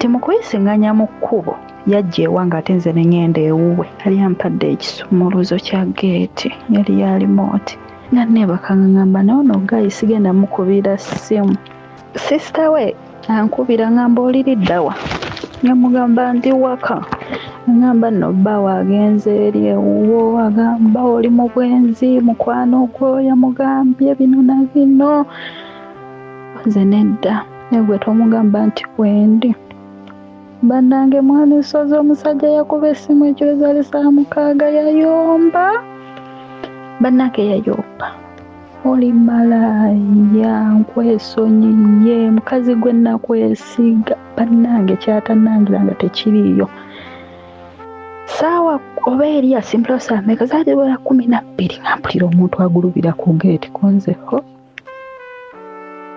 kati mu kuyisinganya mu kkubo yajja ewange ate nze ne ngenda ewuwe yali ampadde ekisumuluzo kya geeti yali ya limooti nga neebaka ngamba nawe nogayi sigenda mukubira ssimu sisita we ankubira ngamba oliriddawa nga mugamba ndi waka ngamba nno bbaawe agenze eri ewuwo agamba oli mu bwenzi mukwano gwo yamugambye bino na bino nze nedda negwe tomugamba nti bwendi bannange mwami sozi omusajja yakuba essimu ekiro zaali saa 6 yayomba bannange yayomba oli malaya nkwesonyiye mukazi gwe nakwesiga bannange kyatanangiranga tekiriiyo saawa oba eri asimpula saameka zaali wera 12 ngampulira omuntu agulubira ku geeti kunzeho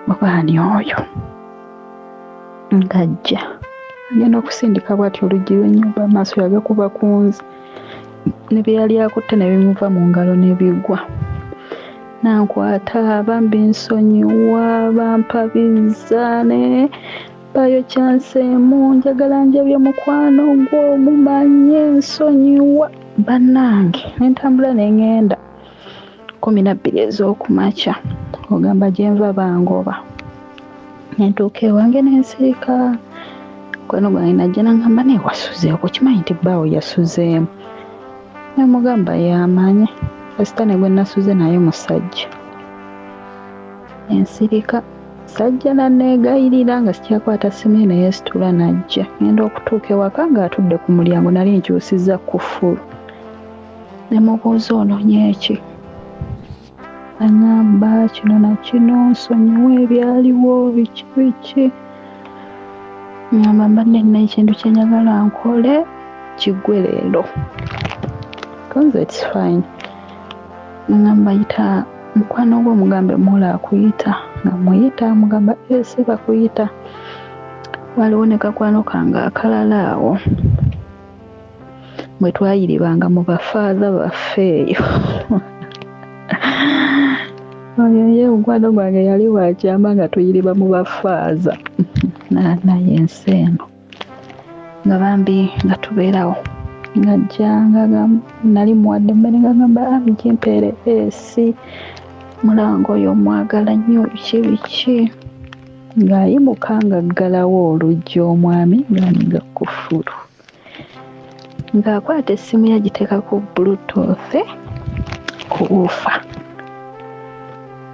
mubaani oyo ngajja agenda okusindika bw'atyo oluggi lw'ennyumba amaaso yagakuba ku nze ne bye yali akutte ne bimuva mu ngalo ne bigwa nankwata bambi nsonyiwa bampabiza ne bayokyanseemu njagala njabye mukwano gwo mumanye nsonyiwa bannange nentambula nengenda 12 ez'okumakya ogamba gyenva bangoba nentuuka ewange nensirika mukwano gwange najja nangamba naye wasuzeeko kimanyi nti bbaawo yasuzeemu nemugamba yamanye kasitane gwe nasuze naye musajja ensirika sajja nanneegayirira nga sikyakwata simu naye situla najja ngenda okutuuka ewaka ng'atudde ku mulyango nali nkyusiza kufulu nemubuuza ononye eki aŋŋamba kino na kino nsonyiwa ebyaliwo biki biki ŋŋamba mbadde nina ekintu kye njagala nkole kiggwe leero konze it's fine ŋŋamba yita mukwano gwo mugambe mola akuyita nga muyita mugamba ese bakuyita waliwo ne kakwano kange akalala awo bwe twayiribanga mu bafaaza baffe eyo oyo ye mukwano gwange yali wakyamba nga tuyiriba mu bafaaza naye ensi eno nga bambi nga tubeerawo nga jjanga nali muwadde mmere nga gamba amijimpeere esi mulango oyo mwagala nnyo biki ng'ayimuka ng'aggalawo oluggi omwami ng'aniga kufulu ng'akwata essimu yagiteeka ku bluetooth kuwuufa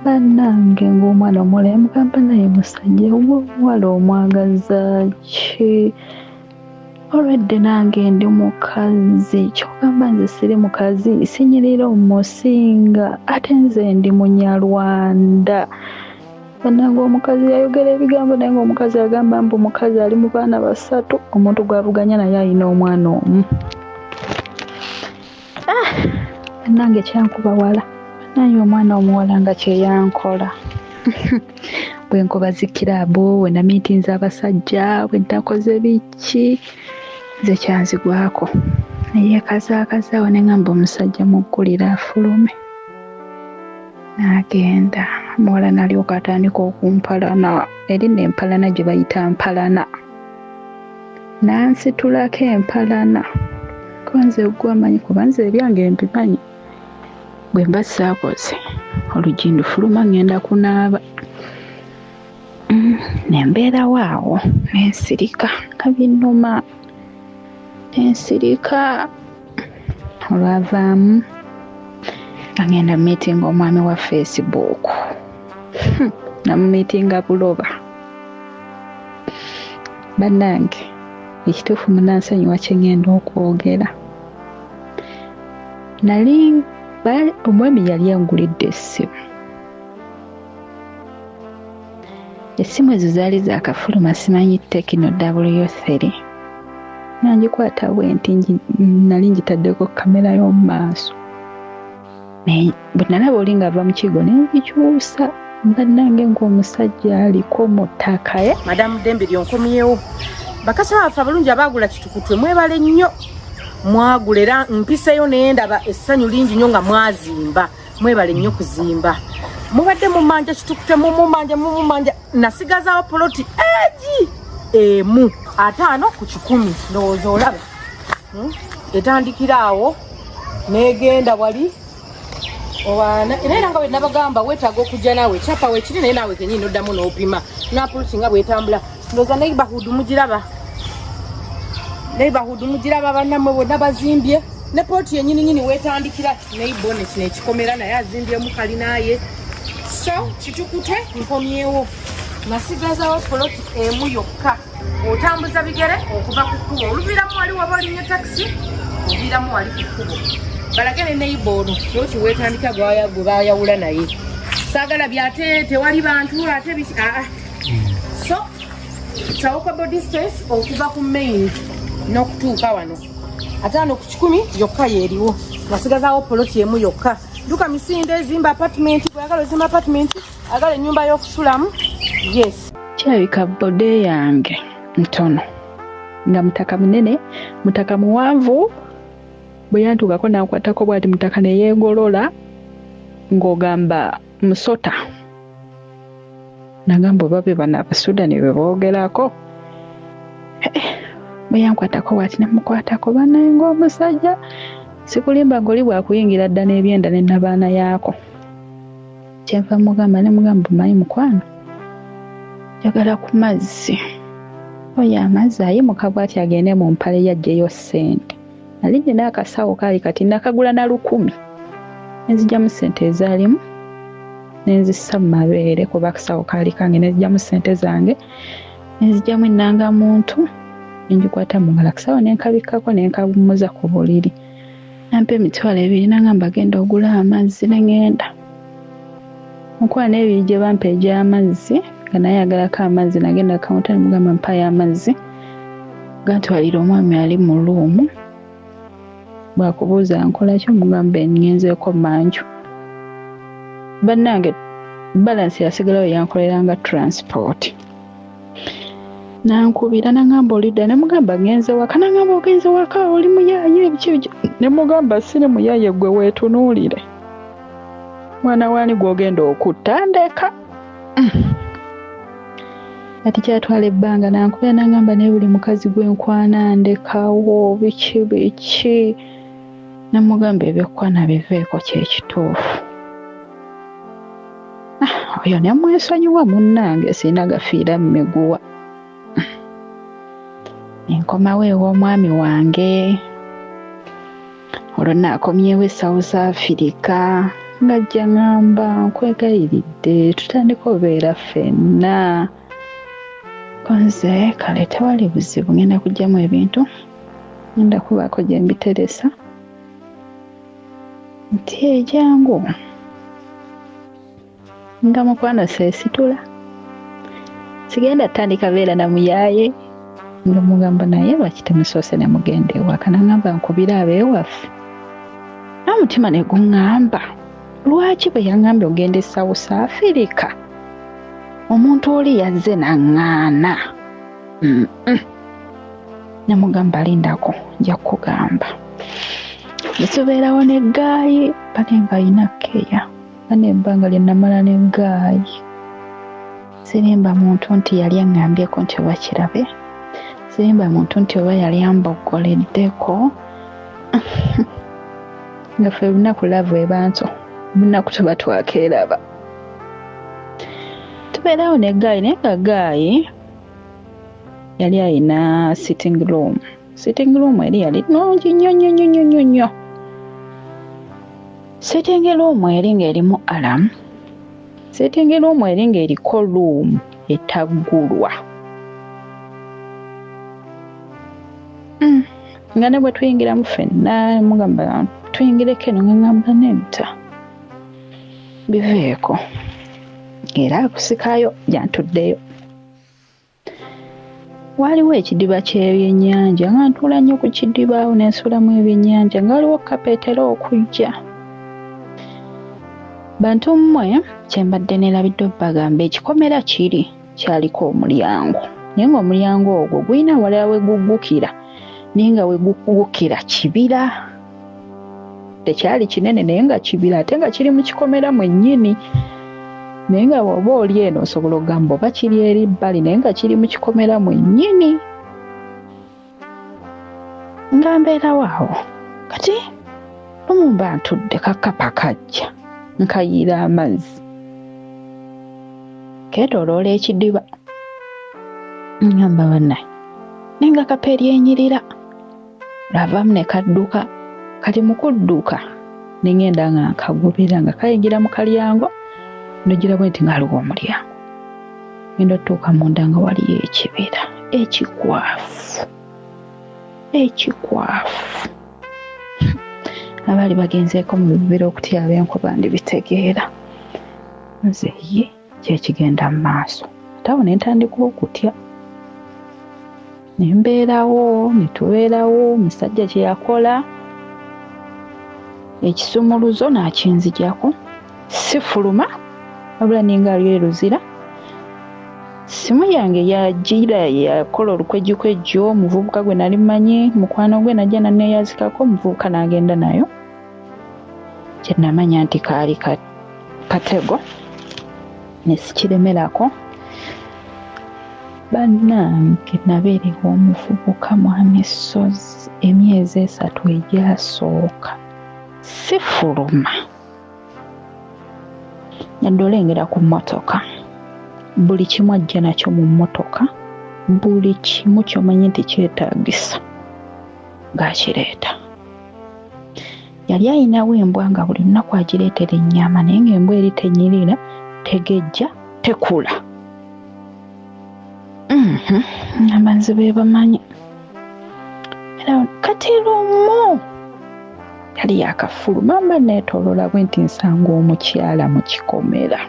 bannange ng'omwana omuwala yamugamba naye musajja omuwala omwagaza ki olwedde nange ndi mukazi kyogamba nze siri mukazi sinyirira omusinga ate nze ndi munyarwanda bannange omukazi yayogera ebigambo naye ng'omukazi agamba mbu omukazi ali mu baana 3 omuntu gw'avuganya naye alina omwana omu bannange kyankuba wala naye omwana omuwala nga kyeyankola bwe nkoba zikirabo we namiitinza abasajja bwe ntakoze biki nze kyanzigwako naye kazaakazaawo ne ngamba omusajja muggulira afulume n'agenda muwala n'alyoka atandika okumpalana eri n'empalana gye bayita mpalana nansitulako empalana ko nze gwe amanyi kuba nze ebyange mbimanyi bwe mba saakoze oluggi ndufuluma ngenda kunaaba nembeerawo awo nensirika kabinnuma nensirika olwavaamu agenda meetinga omwami wa Facebook namumeetinga buloba bannange ekituufu munansonyiwa kye ngenda okwogera nali omwami yali angulidde essimu ezo zaali zaakafuluma simanyi Tecno W3 nangikwata bwenti nali ngitaddeko kamera y'omu maaso naye bwe nalaba oli ng'ava mu kigo nengikyusa bannange ng'omusajja aliko mu ttaka madamu Dembe lyonkomyewo bakasa baffe abalungi abaagula kitukutwe mwebale nnyo mwagula era mpiseyo naye ndaba essanyu lingi nnyo nga mwazimba mwebale nnyo kuzimba mubadde mumanja kitukute mumumanja nasigazaawo poloti egi emu 5 ku 100 ndowooza olaba etandikira awo negenda wali owana era nga bwe nabagamba weetaaga okujja naawe kyapa weekiri naye naawe kenyini oddamu n'opima n'apulusi nga bwetambula ndowooza neighborhood mugiraba bannammwe bonna bazimbye ne pooti yennyini weetandikira neighbor kino ekikomera naye azimbyemu kalinaye so kitukute nkomyewo nasigazawo poloti emu yokka otambuza bigere okuva ku kkubo oluviiramu wali waba olinnya takisi oviiramu wali ku kkubo balage ne neighbor poloti weetandika gwe bayawula naye saagala byate tewali bantu ate so tawokable distance okuva ku main n'okutuuka wano 5 ku 100 yokka yeeriwo nasigazawo poloti emu yokka duka misinde ezimba apartment bwayagala ozimba apartment agala ennyumba y'okusulamu yes kirabika bode yange ntono nga mutaka munene mutaka muwanvu bwe yantuukako nakwatako bwati mutaka neyeegolola ng'ogamba musota nagamba oba be bano abasudani be boogerako bwe yankwatako bwati nemukwatako banaye ng'omusajja sikulimba ng'oli bwakuyingira dda n'ebyenda n'ennabaana yaako kyenva mugamba omanyi mukwano njagala ku mazzi oyo amazzi ayimuka bw'ati agende mu mpale yaggyeyo ssente nali nina akasawo kaali kati nakagula na 1,000 nenzigyamu ssente ezaalimu nenzissa mu mabeere kuba akasawo kaali kange nenzigyamu ssente zange nenzigyamu ennangamuntu nengikwata mu ngalo akasawo nenkabikkako nenkawummuza ku buliri nampa emitwalo 2 nangamba genda ogula amazzi nengenda mukwano 2 gye bampa egy'amazzi nga naye agalako amazzi nagenda kawunta nemugamba mpayo amazzi gantwalira omwami ali mu luumu bwakubuuza nkolaki omugamba ngenzeeko manju bannange balansi yasigalayo yankoleranga transport nankubira nangamba olidda nemugamba ngenze waka nangamba ogenze waka oli muyaaye ebiki nemugamba siri muyaaye gwe weetunuulire mwana waani gw'ogenda okutta ndeka ati kyatwala ebbanga nankubira nangamba naye buli mukazi gwenkwana ndekawo biki namugamba ebyokukwana biveeko kyekituufu oyo nemwesonyiwa munnange sirina gafiira mmiguwa enkomawo ew'omwami wange olwo naakomyewo e South Africa ngajja ngamba nkwegayiridde tutandika obeera ffenna konze kale tewali buzibu ngenda kugyamu ebintu ngenda kubaako gye mbiteresa nti ejangu nga mukwano seesitula sigenda tandika beera na muyaaye nga mugamba naye lwaki temusoose ne mugenda ewaka nangamba nkubira abeewaffe n'omutima ne guŋŋamba lwaki bwe yaŋŋambye ogenda e South Africa omuntu oli yazze naŋŋaana namugamba lindako nja kukugamba nitubeerawo n'eggaayi bane nga alina keya bane ebbanga lye namala n'eggaayi sirimba muntu nti yali aŋŋambyeko nti oba kirabe sirimba muntu nti oba yali amboggoleddeko nga ffe lunaku lavu ebanso lunaku tuba twakeeraba tubeerawo n'eggaayi naye nga ggaayi yali alina sitting room eri yali nnungi nnyo sitting room eri ng'erimu alarm sitting room eri ng'eriko room etaggulwa nga ne bwe tuyingiramu ffenna mugamba tuyingireko eno ngangamba nedda biveeko era akusikayo jantuddeyo waliwo ekidiba ky'ebyennyanja nga ntuula nnyo ku kidiba awo nensulamu ebyennyanja nga waliwo kapetero okujja bantu mmwe kyembadde neerabidde obbagamba ekikomera kiri kyaliko omulyango naye ng'omulyango ogwo gulina walala we guggukira naye nga we guggukira kibira tekyali kinene naye nga kibira ate nga kiri mu kikomera mwennyini naye nga bw'oba oli eno osobola okugamba oba kiri eri bbali naye nga kiri mu kikomera mwennyini nga mbeerawo awo kati lumu mba ntudde kakapa kajja nkayiira amazzi keetooloola ekidiba ngamba bannaye naye nga kapa eryenyirira lavamu ne kadduka kati mu kudduka ne ngenda nga nkagubira nga kayingira mu kalyango nojjira bwe nti ngaaliwo omulyango ngenda otuuka munda nga waliyo ekibira ekikwafu abaali bagenzeeko mu bibira okutyaba enkuba ndibitegeera nze ye kyekigenda mu maaso ate awo ne ntandika okutya ne mbeerawo ne tubeerawo omusajja kye yakola ekisumuluzo n'akinzijako sifuluma wabula ninga aliyo eruzira simu yange yagira yakola olukwejjukwejo omuvubuka gwe nali manyi mukwano gwe najja naneeyazikako omuvubuka n'agenda nayo kye namanya nti kaali katego nesikiremerako bannange nabeerewo omuvubuka mwami Ssozi emyezi 3 egyasooka sifuluma yadde olengera ku mmotoka buli kimu ajja nakyo mu mmotoka buli kimu kyomanyi nti kyetaagisa ng'akireeta yali ayinawo embwa nga buli lunaku agireetera ennyama naye ng'embwa eri tenyirira tegejja tekula amanzi be bamanyi era kati lumu yali yakafuluma mba neetoolola bwe nti nsanga omukyala mu kikomera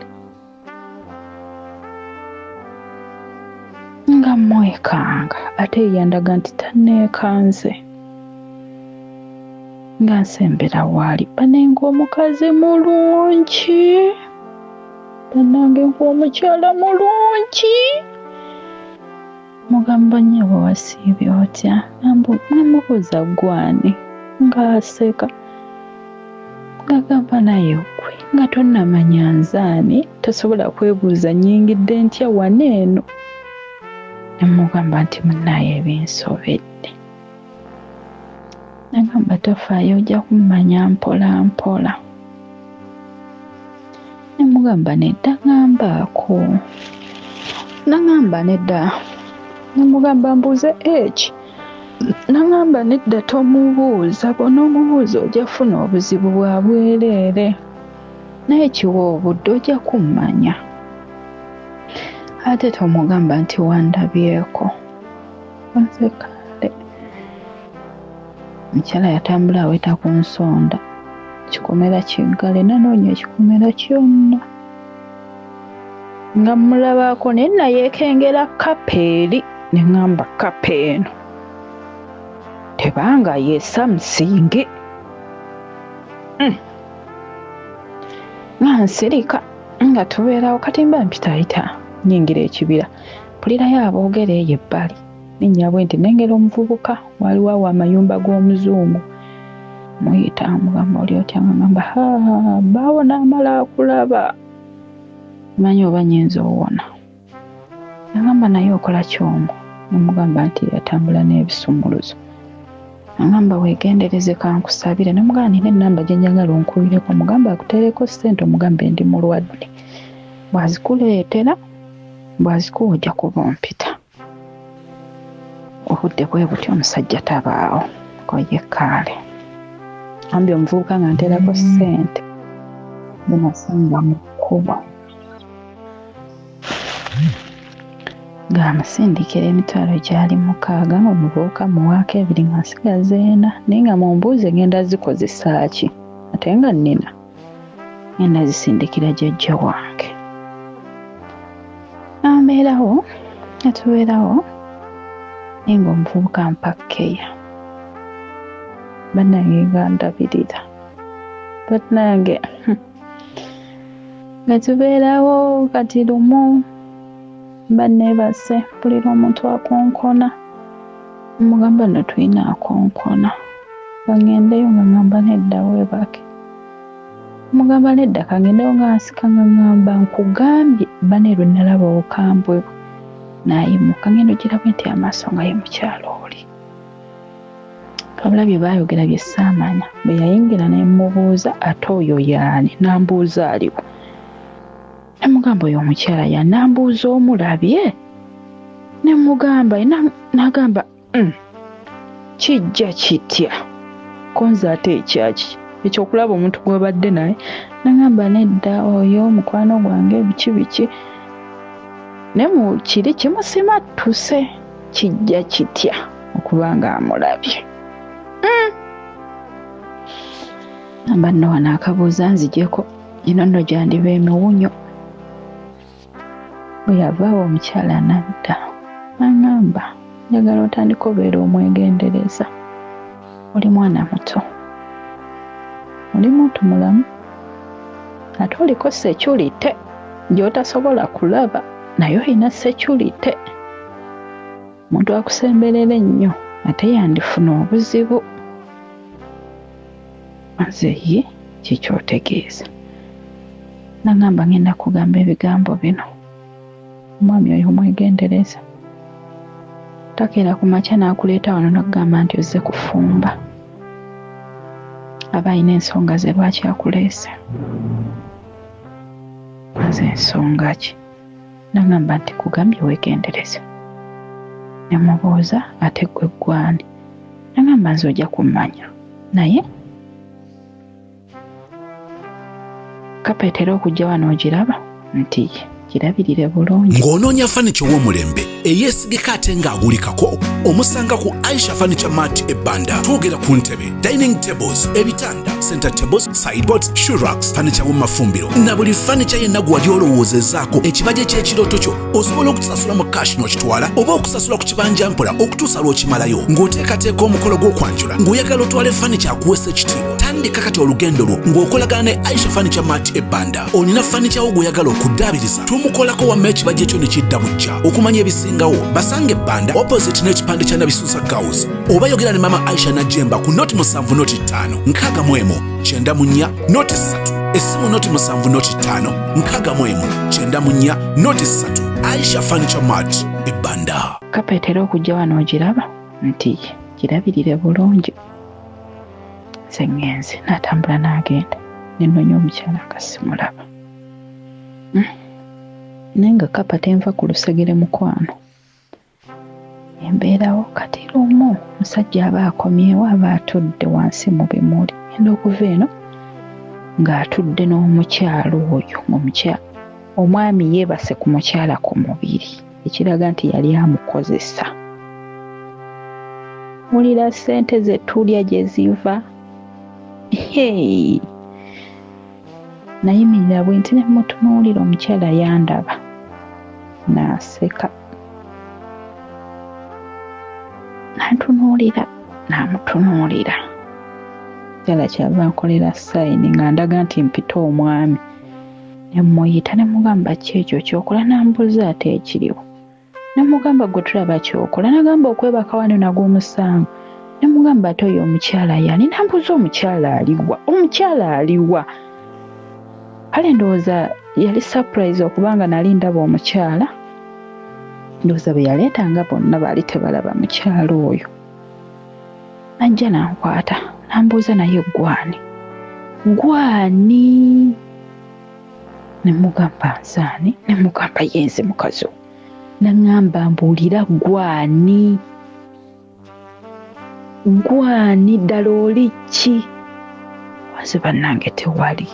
nga mwekanga ate yandaga nti tanneekanze nga nsembera waali banenga omukazi mulungi banange ng'omukyala mulungi mugamba nnyo bwe wasiibye otya namubuuza gwani ng'aseka ng'agamba naye gwe nga tonnamanya nzaani tosobola kwebuuza nnyingidde ntya wano eno nemugamba nti munnaye ebinsobedde nagamba tofaayo ojja kummanya mpola mpola nemugamba nedda ngambaako nagamba nedda nemugamba mbuuze eki nagamba nedda tomubuuza bw'onoomubuuza ojja kufuna obuzibu bwa bwereere naye kiwa obudde ojja kummanya ate tomugamba nti wandabyeko nze kale omukyala yatambula aweta ku nsonda kikomera kiggale nanoonya ekikomera kyonna nga mulabaako naye nayeekengera kapa eri ne ŋŋamba kapa eno tebanga yeesa musinge nga nsirika nga tubeerawo kati mba mpitayita nyingira ekibira mpulirayo aboogera eyo ebbali ninnyabwe nti nengera omuvubuka waliwo awo amayumba g'omuzungu muyita mugamba oli otya ngamba baawo n'amala akulaba manyi oba nyinza owona nagamba naye okola kyomu nemugamba nti yatambula n'ebisumuluzo nagamba weegendereze kankusabire nemugamba nina ennamba gye njagala onkubireko mugamba akuteereko ssente omugambe ndi mulwadde bw'azikuleetera bw'azikuwa ojja kuba ompita obudde bwe butyo omusajja tabaawo koye kaale ambi omuvubuka nga nteerako ssente zinasanga mu kkubo ng'amusindikira emitwalo gyali 6 ng'omuvubuka muwaako 2 nga nsigaza 4 naye nga mumbuuze ngenda zikozesa ki ate nga nnina ngenda zisindikira jjajja wange ambeerawo atubeerawo naye ng'omuvubuka mpakkeya bannange nga ndabirira bannange nga tubeerawo kati lumu banneebase mpulira omuntu akonkona mugamba nno tulina akonkona bangendeyo nga ngamba nedda weebake mugamba nedda kangendewo nga nsika nga ngamba nkugambye bane lwe nalaba obukambwe bwe nayimuka ngendo girabwe nti amaaso nga ye mukyalo oli kabula bye baayogera bye saamanya bwe yayingira ne mubuuza ate oyo yaani nambuuza aliwo ne mugamba oyo omukyala ya nambuuza omulabye ne mugamba n'agamba kijja kitya konza ate ekyaki ekyokulaba omuntu gw'obadde naye nagamba nedda oyo mukwano gwange biki ne mu kiri kimusimattuse kijja kitya okuba nga amulabye namba nno wano akabuuza nzijeko ino nno gyandiba emiwunyo bwe yavaawo omukyala nadda nagamba njagala otandika obeera omwegendereza oli mwana muto oli muntu mulamu ate oliko security gy'otasobola kulaba naye olina security omuntu akusemberera ennyo ate yandifuna obuzibu maze ye kikyotegeeza nagamba ngenda kugamba ebigambo bino omwami oyo omwegendereza takeera ku makya n'akuleeta wano nakugamba nti ozze kufumba aba alina ensonga ze lwaki akuleese maze ensonga ki nagamba nti kugambye weegendereze ne mubuuza ate ggwe ggwani nagamba nze ojja kummanya naye kapetera okujja wano ogiraba nti kirabirire bulungi ng'onoonya furniture w'omulembe eyeesigika ate ng'agulikako omusanga ku Aisha Furniture Mart ebbanda twogera ku ntebe dining tables ebitanda center tables sideboards shoe racks furniture w'emafumbiro na buli furniture yenna gwali olowoozezaako ekibajje ky'ekirooto kyo osobola okutusasula mu cash n'okitwala oba okusasula ku kibanja mpola okutuusa lw'okimalayo ng'oteekateeka omukolo gw'okwanjula ng'oyagala otwale furniture akuweesa ekitiibwa tandika kati olugendo lwo ng'okolagana ne Aisha Furniture Mart ebbanda olina furniture wo gw'oyagala okuddaabiriza tumukolako wamma ekibajje kyo ne kidda bujja okumanya ebisingawo basange ebbanda opposite n'ekipande kya Nabisusa Girls oba yogera ne mama Aisha Najjemba ku noti 7 nkaaga mu emu 94 noti 3 essimu noti 7 noti 5 nkaaga mu emu 94 noti 3 Aisha Furniture Mart ebbanda kapetera okujja wano ogiraba nti kirabirire bulungi sengenze n'atambula n'agenda nennonya omukyala akasimulaba naye nga kapa tenva ku lusegere mukwano embeerawo kati lumu musajja aba akomyewo aba atudde wansi mu bimuli enda okuva eno ng'atudde n'omukyalo oyo omwami yeebase ku mukyala ku mubiri ekiraga nti yali amukozesa wulira ssente ze tulya gye ziva nayimirira bwe nti ne mutunuulira omukyala yandaba n'aseka nantunuulira n'amutunuulira kyala kyava nkolera sayini nga ndaga nti mpita omwami ne muyita ne mugamba kyekyo kyokola nambuza ate ekiriwo ne mugamba gwe tulaba kyokola nagamba okwebaka wano nagwo omusango ne mugamba ate oyo omukyala yani nambuza omukyala aliwa kale ndowooza yali surprise okubanga nali ndaba omukyala ndowooza bwe yaleetanga bonna baali tebalaba mukyalo oyo najja nankwata nambuuza naye gwani ne mugamba nsaani ne mugamba yenze mukazi naŋŋamba mbuulira gwani ddala oli ki waze bannange tewali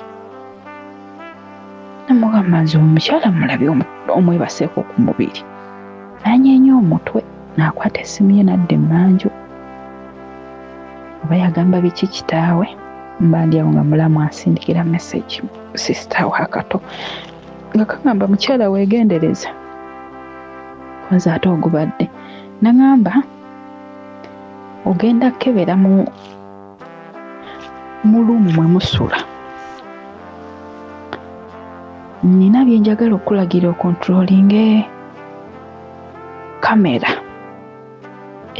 namugamba nze omukyala mulabye omwebaseeko ku mubiri nanyeenya omutwe n'akwata essimu ye nadda emmanju oba yagamba biki kitaawe mbandyawo nga mulamu asindikira message sisitawe akato nga kagamba mukyala weegendereza kwanza ate ogubadde naŋŋamba ogenda kebera mu luumu mwe musula nina byenjagala okulagira okontrolinge kamera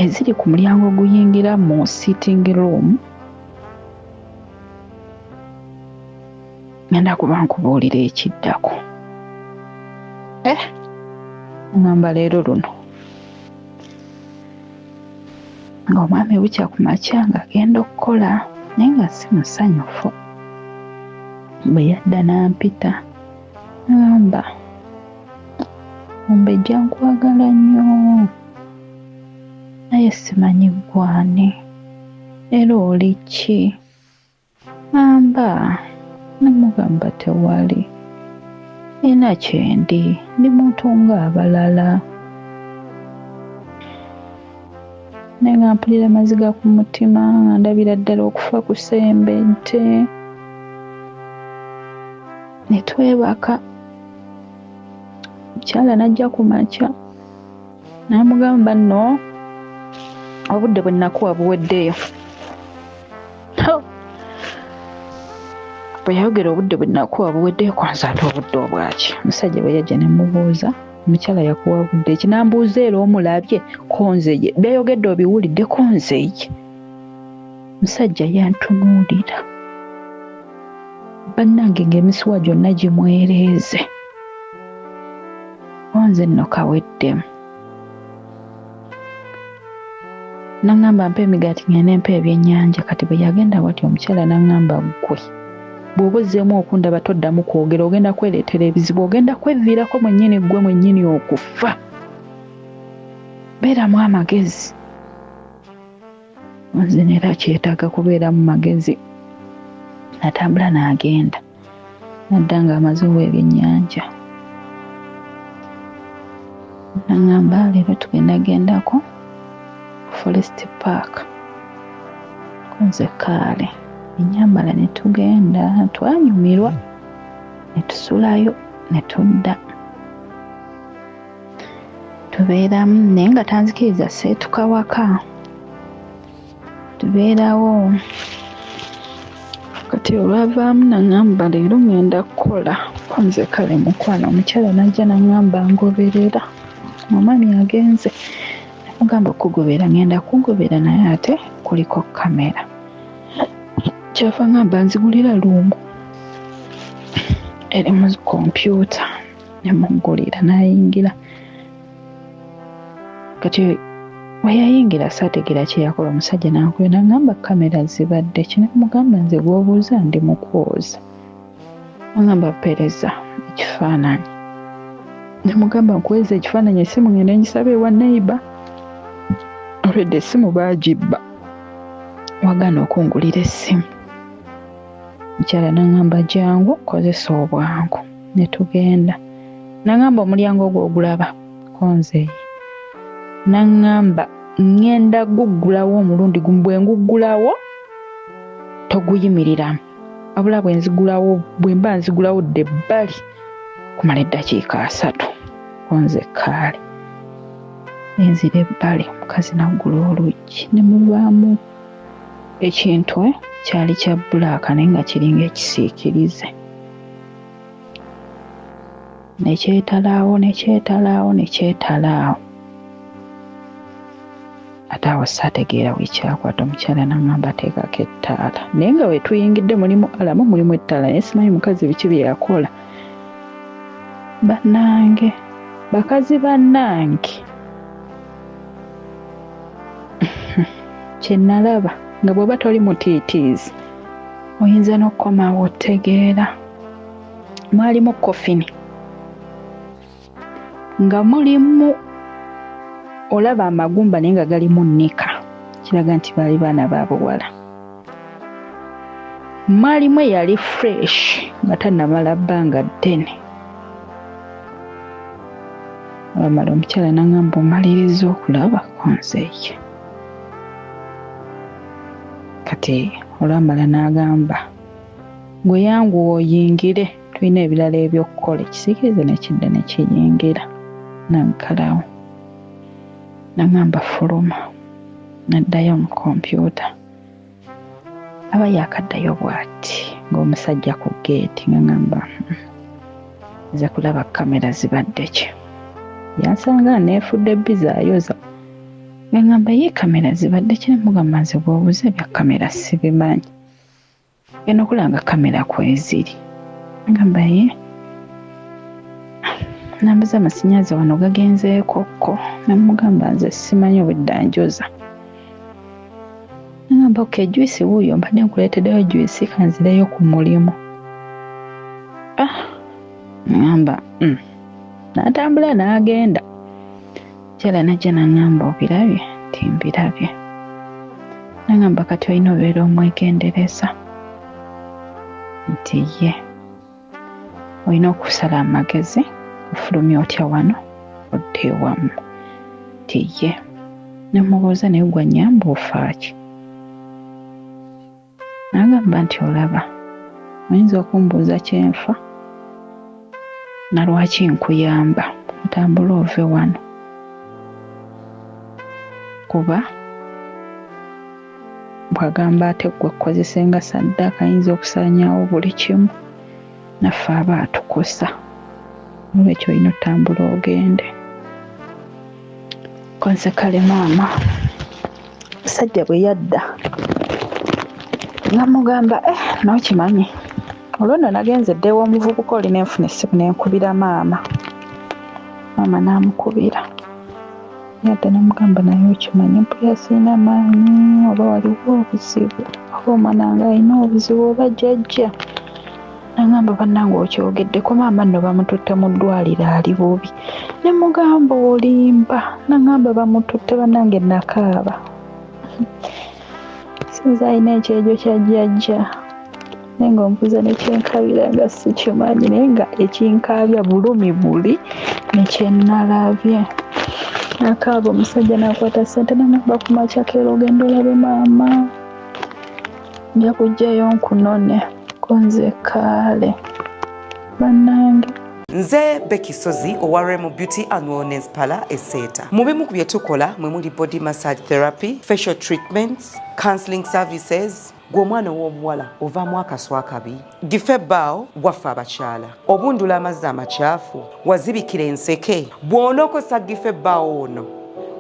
eziri ku mulyango oguyingira mu sitting room ngenda kuba nkubuulira ekiddako. Ngamba leero luno ng'omwami bukya ku makya ng'agenda okukola naye nga si musanyufu. Bwe yadda n'ampita ngamba ombejja nkwagala nnyo naye simanyi ggwani era oli ki? Ngamba namugamba tewali era kyendi ndi muntu ng'abalala. Naye nga mpulira amaziga ku mutima nga ndabira ddala okufa kusembedde. Ne twebaka. Mukyala n'ajja ku makya n'amugamba nno obudde bwe nnakuwa buweddeyo. Bwe yayogera obudde bwe nnakuwa buweddeyo kwanza ate obudde obwaki. Omusajja bwe yajja ne mubuuza omukyala yakuwa budde ki? N'ambuuza era omulabye konzeye byayogedde obiwulidde konzeye. Omusajja yantunuulira bannange ng'emisuwa gyonna gimwereeze. Onze nno kaweddemu. N'angamba mpa emigaati ngende mpa ebyennyanja. Kati bwe yagenda bw'atyo omukyala n'angamba ggwe bw'oba ozzeemu okundaba toddamu kwogera, ogenda kwereetera ebizibu, ogenda kweviirako mwennyini ggwe mwennyini okufa. Beeramu amagezi. Nze neera kyetaaga kubeeramu magezi. Natambula n'agenda nadda ng'amaze owa ebyennyanja. N'angamba leero tugendagendako Forest Park. Nze kaale ennyambala ne tugenda, twanyumirwa ne tusulayo ne tudda. Tubeeramu naye nga tanzikiriza seetuka waka. Tubeerawo kati olwavaamu n'angamba leero ngenda kukola. Nze kale mukwano omukyala n'ajja n'angamba ngoberera. Omwami agenze namugamba okugobera, ngenda kugobera naye ate kuliko kamera. Kyava ngamba nzigulira luumu eri mu kompyuta nemugulira n'ayingira. Kati we yayingira saategeera kye yakola. Omusajja n'ankuye n'angamba kamera zibadde ki? Namugamba nze gw'obuuza ndi mu kwoza. N'angamba pereza ekifaananyi. Namugamba nkuweza ekifaananyi essimu ngende ngisaba ewa neighbor. Olwedde essimu baagibba wagaana okungulira essimu. Mukyala n'angamba jangu kozesa obwangu ne tugenda. N'angamba omulyango ogwo ogulaba konzeeyi. N'angamba ngenda guggulawo omulundi gumu, bwe nguggulawo toguyimiriramu, wabula bwe mba nzigulawo dde ebbali kumala eddakiika 3. Konze kaale nenzira ebbali, omukazi naggula oluggi ne mubaamu ekintu kyali kya bbulaaka naye nga kiringa ekisiikirize. Nekyetalawo ate awo saategeera weekyakwata. Omukyala n'angamba teekako ettaala, naye nga wetuyingidde mulimu alamu mulimu ettaala naye simanyi mukazi biki bye yakola. Bannange, bakazi bannange kye nalaba nga bw'oba toli mutiitiizi oyinza n'okukomawo otegeera. Mwalimu kofini nga mulimu olaba amagumba naye nga galimu nnika, kiraga nti baali baana ba buwala. Mwalimu eyali fresh nga tannamala bbanga ddene. Olwamala omukyala n'angamba omaliriza okulaba konzeeyi. Kati olwamala n'agamba gwe yangu oyingire, tulina ebirala eby'okukola. Ekisiikirize ne kidda ne kiyingira. Nankalawo n'angamba fuluma, n'addayo mu kompyuta. Aba yaakaddayo bw'ati ng'omusajja ku geeti ng'angamba nze kulaba kamera zibadde ki. Yansanga neefudde biza ayoza. Ng'angamba ye kamera zibadde ki? Namugamba nze bw'obuuza ebya kamera sibimanyi. Genda okulanga kamera kweziri. ngamba ye nambaza amasinyazi wano gagenzeekokko namugamba nze simanyi obuddanjoza ngamba okay juisi wuuyo mbadde nkuleeteddeyo juisi kanzireyo ku mulimu ngamba n'atambula n'agenda kyala najja nangamba obirabye nti mbirabye nangamba kati olina obeera omwegendereza nti ye olina okusala amagezi ofulumya otya wano odde ewamu nti ye namubuuza naye gwa nnyamba ofaaki nagamba nti olaba oyinza okumbuuza kyenfa na lwaki nkuyamba otambula ove wano kuba bwagamba ate gwe kukozesa nga saddaaka ayinza okusaanyaawo buli kimu naffe aba atukosa olwekyo olina otambula ogende konse kale maama musajja bwe yadda nga mugamba n'okimanyi olwo nno nagenze dda ew'omuvubuka olina enfuna essimu nenkubira maama n'amukubira yadda namugamba naye okimanyi mpulira sirina maanyi oba waliwo obuzibu oba omwana nga alina obuzibu oba jjajja nagamba bannange okyogeddeko maama nno bamututte mu ddwaliro ali bubi ne mugamba olimba nagamba bamututte bannange nakaaba sinza alina ekyejo kya jjajja naye nga ombuuza nekyenkabira nga sikimanyi naye nga ekinkaabya bulumi buli nekyennalabye akaaba omusajja nakwata ssente nagamba kumakya keero ogenda olabe maama nja kujjayo nkunone konze kaale bannange nze Becky Sozi owa Remo Beauty and Wellness Parlour Esseeta. Mu bimu ku bye tukola mwe muli body massage therapy, facial treatments, counseling services. Gw'omwana w'omuwala ovaamu akaswa akabi, gife ebbaawo gwaffe abakyala, obundula amazzi amakyafu, wazibikira enseke, bw'onookosa gife ebbaawo ono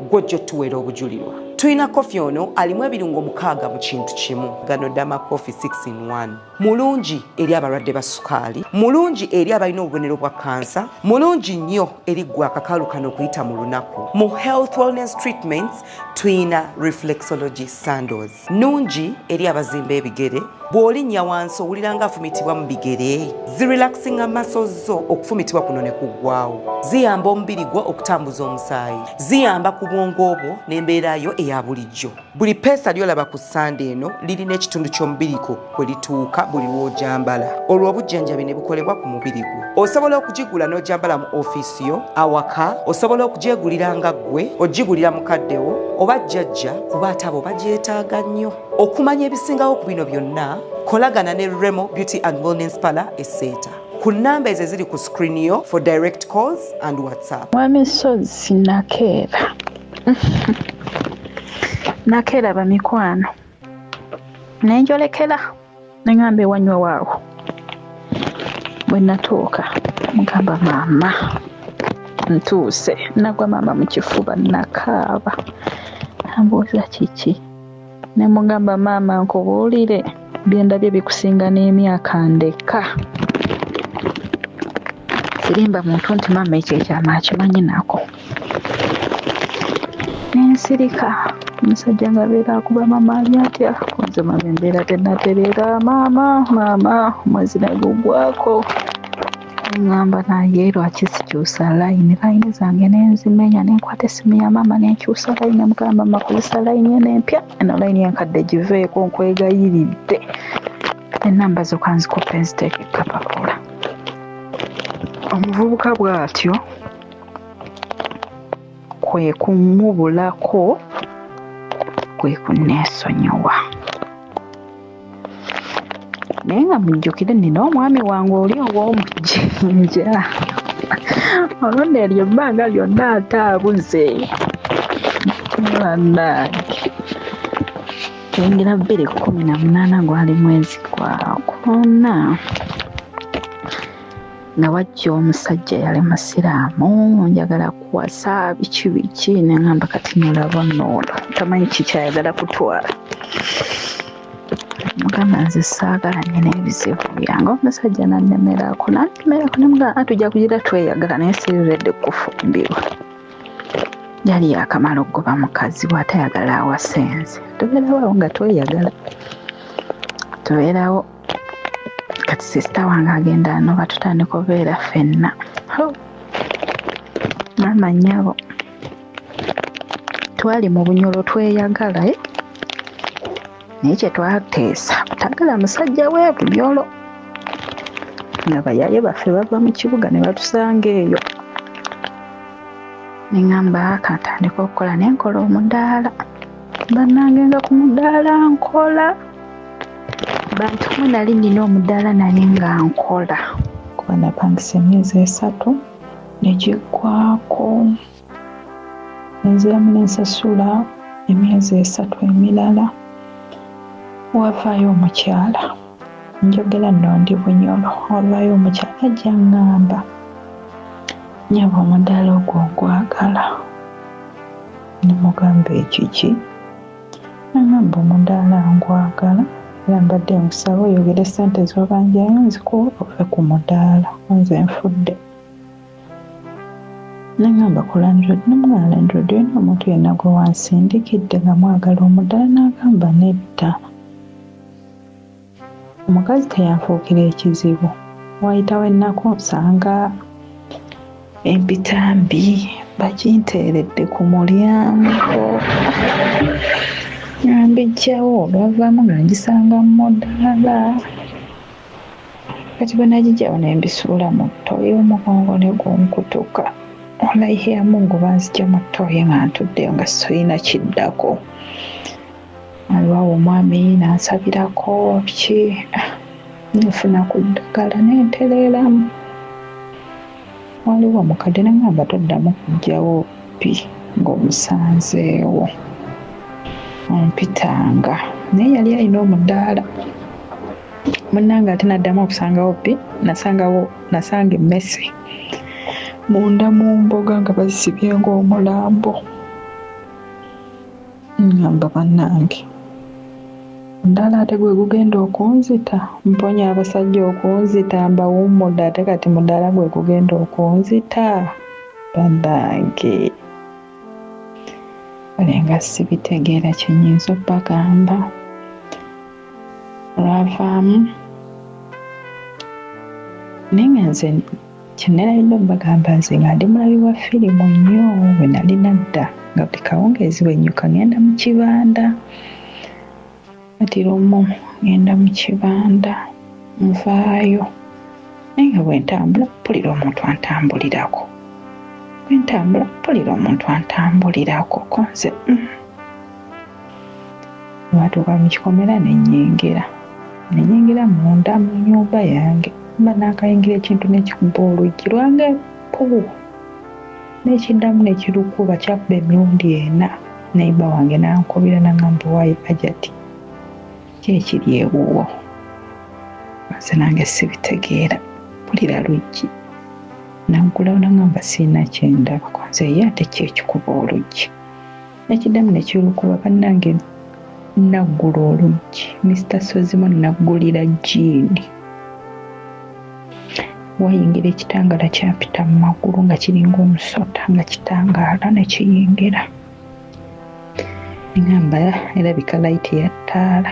gw'ojja otuweera obujulirwa. Tuyina kofi ono alimu ebirungo 6 mu kintu kimu. Gano Dama Coffee 6 in 1. Mulungi eri abalwadde ba sukaali, mulungi eri abalina obubonero bwa kansa, mulungi nnyo eri gwe akakalu kano okuyita mu lunaku. Mu health wellness treatments tuyina reflexology sandals, nungi eri abazimba ebigere, bw'olinnya wansi owulira nga afumitibwa mu bigere, zirelaxinga muscles zo okufumitibwa kuno ne kuggwaawo, ziyamba omubiri gwo okutambuza omusaayi, ziyamba ku bwongo bwo n'embeera yo eya bulijjo. Buli peesa lyolaba ku ssande eno lirina ekitundu ky'omubiri gwo kwe lituuka buli lw'ojambala. Olwo obujjanjabi ne bukolebwa ku mubiri gwo. Osobola okugigula n'ojambala mu ofiisi yo, awaka, osobola okugyegulira nga ggwe, ogigulira mukaddewo oba jjajja kuba ate abo bagyetaaga nnyo. Okumanya ebisingawo ku bino byonna, kolagana ne Remo Beauty and Wellness Parlour Esseeta ku nnamba ezo eziri ku screen yo for direct calls and WhatsApp. Mwami Sozi nakeera nakeera bamikwano nenjolekera nengamba ewanywa waawo bwe natuuka mugamba maama ntuuse nagwa maama mu kifuba nakaaba nambuuza kiki ne mugamba maama nkubuulire byendabye bikusinga n'emyaka ndeka sirimba muntu nti maama ekyo ekyama akimanyi nako nensirika omusajja nga beera akuba maama ali atya kunze maama embeera tennatereera maama omwezi nagugwako ngamba naye lwaki sikyusa layini zange nenzimenya nenkwata essimu ya maama nenkyusa layini mugamba makozesa layini eno empya eno layini enkadde giveeko nkwegayiridde enamba zo kanzikupa nziteeka ekapapula. Omuvubuka bw'atyo kwe kumubulako kwe kunneesonyiwa naye nga mujjukire nina omwami wange oli ow'omujjinja olwo eryo ebbanga lyonna ataabuze bannange tuyingira 2018 gwali mwezi gwa Koona nga wajja omusajja yali musiraamu njagala kuwasa biki neŋŋamba kati nolaba noono tamanyi kikyayagala kutwala mugamba nze saagalanye n'ebizibu byange. Omusajja nannemerako nemugamba tujja kugira tweyagala naye siiredde kufumbirwa. Yali yakamala okugoba mukazi bw'atayagala awasenze. Tubeerawo nga tweyagala. Tubeerawo kati sisita wange agenda anoba tutandika obeera ffenna. Maama nnyabo twali mu Bunyoro tweyagala naye kye twateesa butagala musajja w'e Bunyoro nga bayaye baffe bava mu kibuga ne batusanga eyo. Ne ŋŋamba katandika okukola ne nkola omudaala. Bannange nga ku mudaala nkola. Bantu mwe nali nina omudaala naye nga nkola. Kuba napangisa emyezi 3 ne giggwaako. Nenziramu nensasula emyezi 3 emirala. Wavaayo omukyala. Njogera nno ndi Bunyoro. Wavaayo omukyala ajja ŋŋamba. Nyaba omudaala ogwo ogwagala. Nemugamba ekiki? Naŋŋamba omudaala ngwagala. Era mbadde nkusaba oyogere ssente z'obanjayo nzikuwe ove ku mudaala. Nze nfudde. Naŋŋamba ku landlord nomwana landlord olina omuntu yenna gwe wansindikidde nga mwagala omudaala? N'agamba nedda. Omukazi teyanfuukira ekizibu. Wayitawo ennaku nsanga empita mbi bakinteeredde ku mulyango. Mbijjawo olwavaamu nga ngisanga mu mudaala. Kati bwe nagijjawo ne mbisuula mu ttooyi omugongo ne gunkutuka. Olayiyamu ngubanzija mu ttooyi nga ntuddeyo nga sirina kiddako. Aliwawo omwami nansabirako ki nfuna ku ddagala nentereeramu. Waliwo omukadde n'aŋŋamba toddamu kujjawo pi ng'omusanzeewo. Ompitanga naye yali alina omudaala. Munnange ate n'addamu okusangawo pi nasanga emmese munda mu mboga nga bazisibye ng'omulambo. Ngamba bannange omudaala ate gwe gugenda okunzita? Mponya abasajja okunzita mbawummudde ate kati mudaala gwe gugenda okunzita? Bannange olenga sibitegeera kyenyinza obbagamba. Olwavaamu naye nga nze kyenneerabidde obbagamba nze nga ndi mulabi wa firimu nnyo bwe nali nadda nga buli kawungeezi bwennyuka ngenda mu kibanda. Kati lumu ngenda mu kibanda nvaayo naye nga bwe ntambula mpulira omuntu antambulirako. Bwentambula mpulira omuntu antambulirako ko nze lwatuuka mu kikomera nennyingira munda mu nnyumba yange. Mba naakayingira ekintu n'ekikuba oluggi lwange puu n'ekiddamu nekirukuba kyakuba emirundi 4. Neiba wange nankubira n'aŋŋamba waayi Ajati ki ekiri ewuwo? Nze nange sibitegeera mpulira luggi naggulawo n'aŋŋamba siina kyendaba ko nze ye ate ki ekikuba oluggi? N'ekiddamu nekirukuba bannange naggula oluggi. Mr. Sozimo naggulira jiini. Wayingira ekitangaala kyapita mu magulu nga kiringa omusota nga kitangaala ne kiyingira. Ngamba erabika layiti ya ttaala.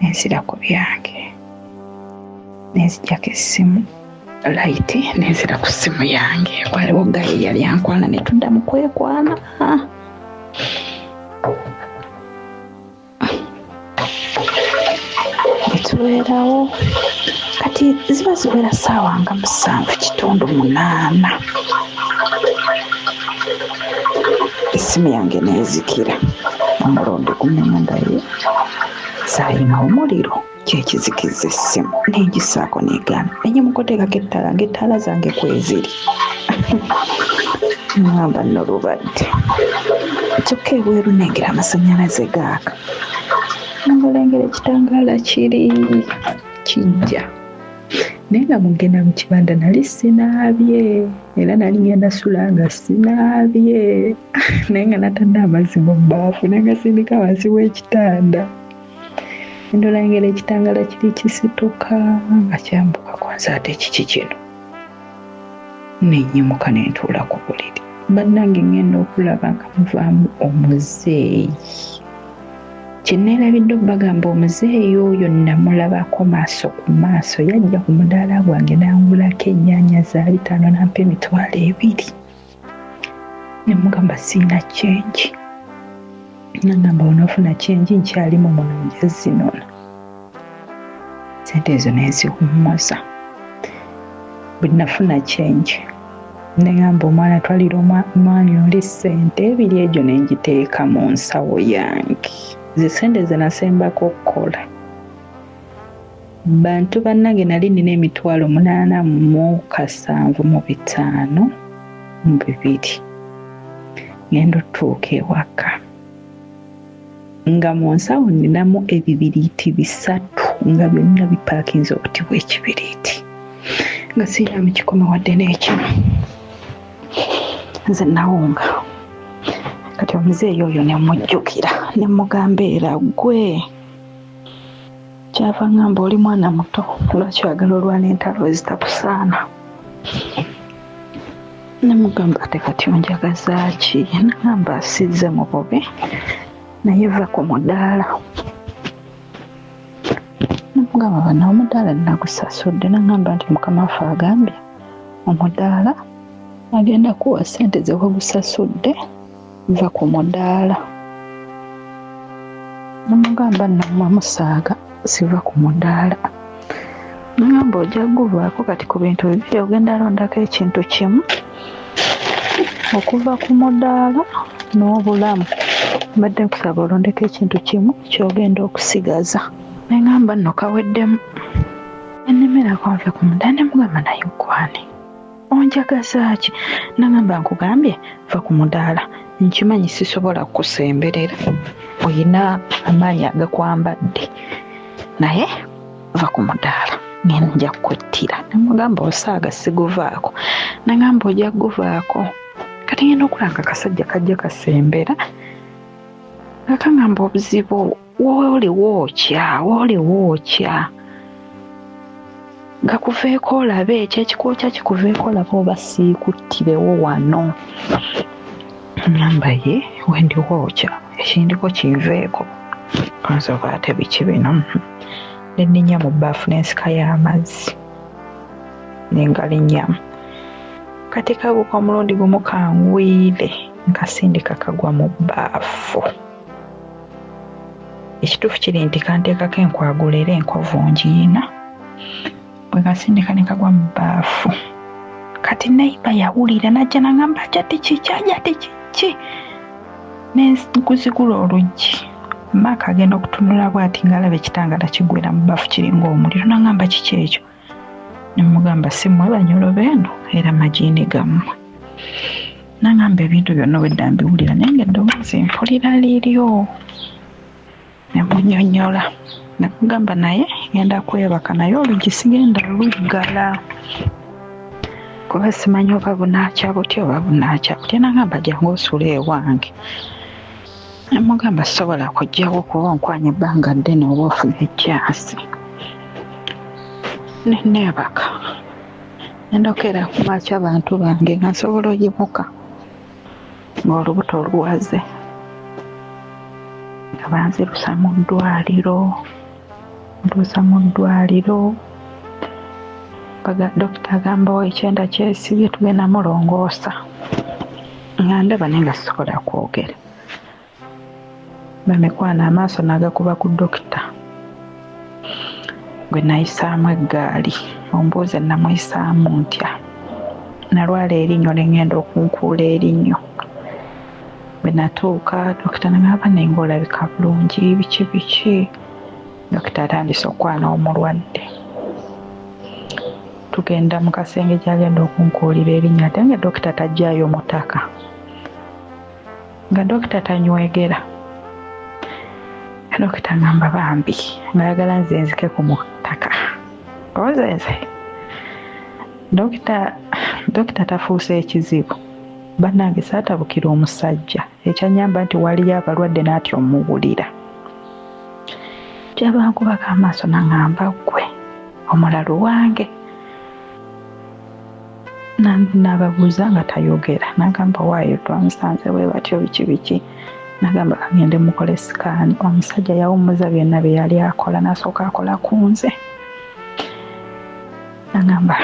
Nensira ku byange nenzijjako essimu layiti nenzira ku ssimu yange. Waliwo gaye yali ankwana ne tudda mu kwekwana. Netubeerawo kati ziba ziwera ssaawa nga 7:8. Essimu yange neezikira omulundi gumenda ye saayina omuliro kyekizikiza essimu neegisaako negana enyemukoteekako ettaala ng'ettaala zange kweziri. Ngamba nno lubadde kyokka ebweru nengera amasannyalaze gaaka nangolengera ekitangaala kiri kijja naye nga mugenda mu kibanda nali sinaabye era nali ngenda sula nga sinaabye naye nga natadde amazzi mu bbaafu naye nga sindika wansi w'ekitanda ndola engeri ekitangala kiri kisituka nga kyambuka kwanza ate kiki kino nenyimuka nentuula ku buliri bannange ngenda okulaba nga muvaamu omuzeeyi kyeneerabidde okubagamba omuzeeyi oyo namulabako maaso ku maaso yajja ku mudaala gwange n'angulako ennyaanya za 5 nampa emitwalo 2 nemugamba siina kyenji nagamba onoofuna kyenji nkyali mu munonja zinona sente ezo neziwummuza bwe nafuna kyenji negamba omwana twalira omwami oli ssente 2 egyo nengiteeka mu nsawo yange zisente zenasembako okukola bantu bannange nali nina emitwalo 87,500 mu 2 ngenda otuuka ewaka nga mu nsawo ninamu ebibiriiti 3 nga byonna bipaakinze obuti bw'ekibiriiti nga siiramu kikome wadde n'ekimu nze nawunga kati omuzeeyi oyo nemujjukira nemugamba era gwe kyava ngamba oli mwana muto lwaki oyagala olwana entalo ezitakusaana nemugamba ate kati onjagaza ki nagamba asizze mu bubi naye va ku mudaala nemugamba bana omudaala nagusasudde nagamba nti mukama waffe agambye omudaala agenda kuwa ssente ze wagusasudde va ku mudaala nemugamba namwamusaaga siva ku mudaala nagamba ojja guvaako kati ku bintu bibiri ogenda alondako ekintu kimu okuva ku mudaala n'obulamu mbadde nkusaba olondeko ekintu kimu kyogenda okusigaza negamba nno kaweddemu ennemerako nve ku mudaala nemugamba naye gwani onjagaza ki nagamba nkugambye va ku mudaala nkimanyi sisobola kusemberera oyina amaanyi agakwambadde naye va ku mudaala nja kwettira nemugamba osaaga siguvaako nagamba ojja guvaako kati ngenda okulanga akasajja kajja kasembera nga kangamba obuzibu wooli wookya nga kuveeko olabe ekyo ekikookya kikuveeko olabe oba siikuttirewo wano ngamba ye wendi wookya ekindiko kinveeko kansoba ate biki bino nenninya mu bbaafu n'ensika y'amazzi nengalinyamu kati kabuuka omulundi gumu kangwire nkasindika kagwa mu bbaafu ekituufu kiri nti kanteekako enkwagula era enkovu ngiina bwe kasindika ne kagwa mu bbaafu kati neiba yawulira najja nagamba ajja kiki nekuzigula oluggi maaka agenda okutunula bw'ati ngaalaba ekitangala kigwera mu bbaafu kiringa omuliro nagamba kiki ekyo nemugamba simmwe banyolo beeno era magini gammwe nagamba ebintu byonna obwedda mbiwulira naye nga eddoboozi mpulira liryo nemunyonyola nemugamba naye ngenda kwebaka naye oluggi sigenda luggala kuba simanyi oba bunaakya butya oba bunaakya butya nagamba jangu osula ewange nemugamba sobola kujjawo kuba onkwanya ebbanga ddene oba ofuna ekyasi neneebaka nendokeera kumakya abantu bange nga nsobola oyimuka ng'olubuto luwaze nga banzirusa mu ddwaliro dokita agamba ekyenda kyesibye tugenda mulongoosa nga ndaba naye nga sisobola kwogera bamekwana amaaso nagakuba ku dokita gwe nayisaamu eggaali ombuuze namuyisaamu ntya nalwala erinnyo nengenda okunkuula erinnyo bwe natuuka dokita nagamba nenga olabika bulungi biki dokita atandise okwana omulwadde tugenda mu kasenge gy'agenda okunkuulira erinnya ate nga dokita tajjaayo mutaka nga dokita tanywegera dokita ngamba bambi ngayagala nze nzike ku mutaka ozenze dokita tafuuse ekizibu bannange saatabukira omusajja ekyanyamba nti waliyo abalwadde n'atyo omuwulira Byabankubako amaaso naŋŋamba ggwe omulalu wange. N'ababuuza nga tayogera. N'agamba waayo twamusanze bwe batyo biki. N'agamba kagende mukole sikaani. Omusajja yawummuza byonna bye yali akola n'asooka akola ku nze. N'agamba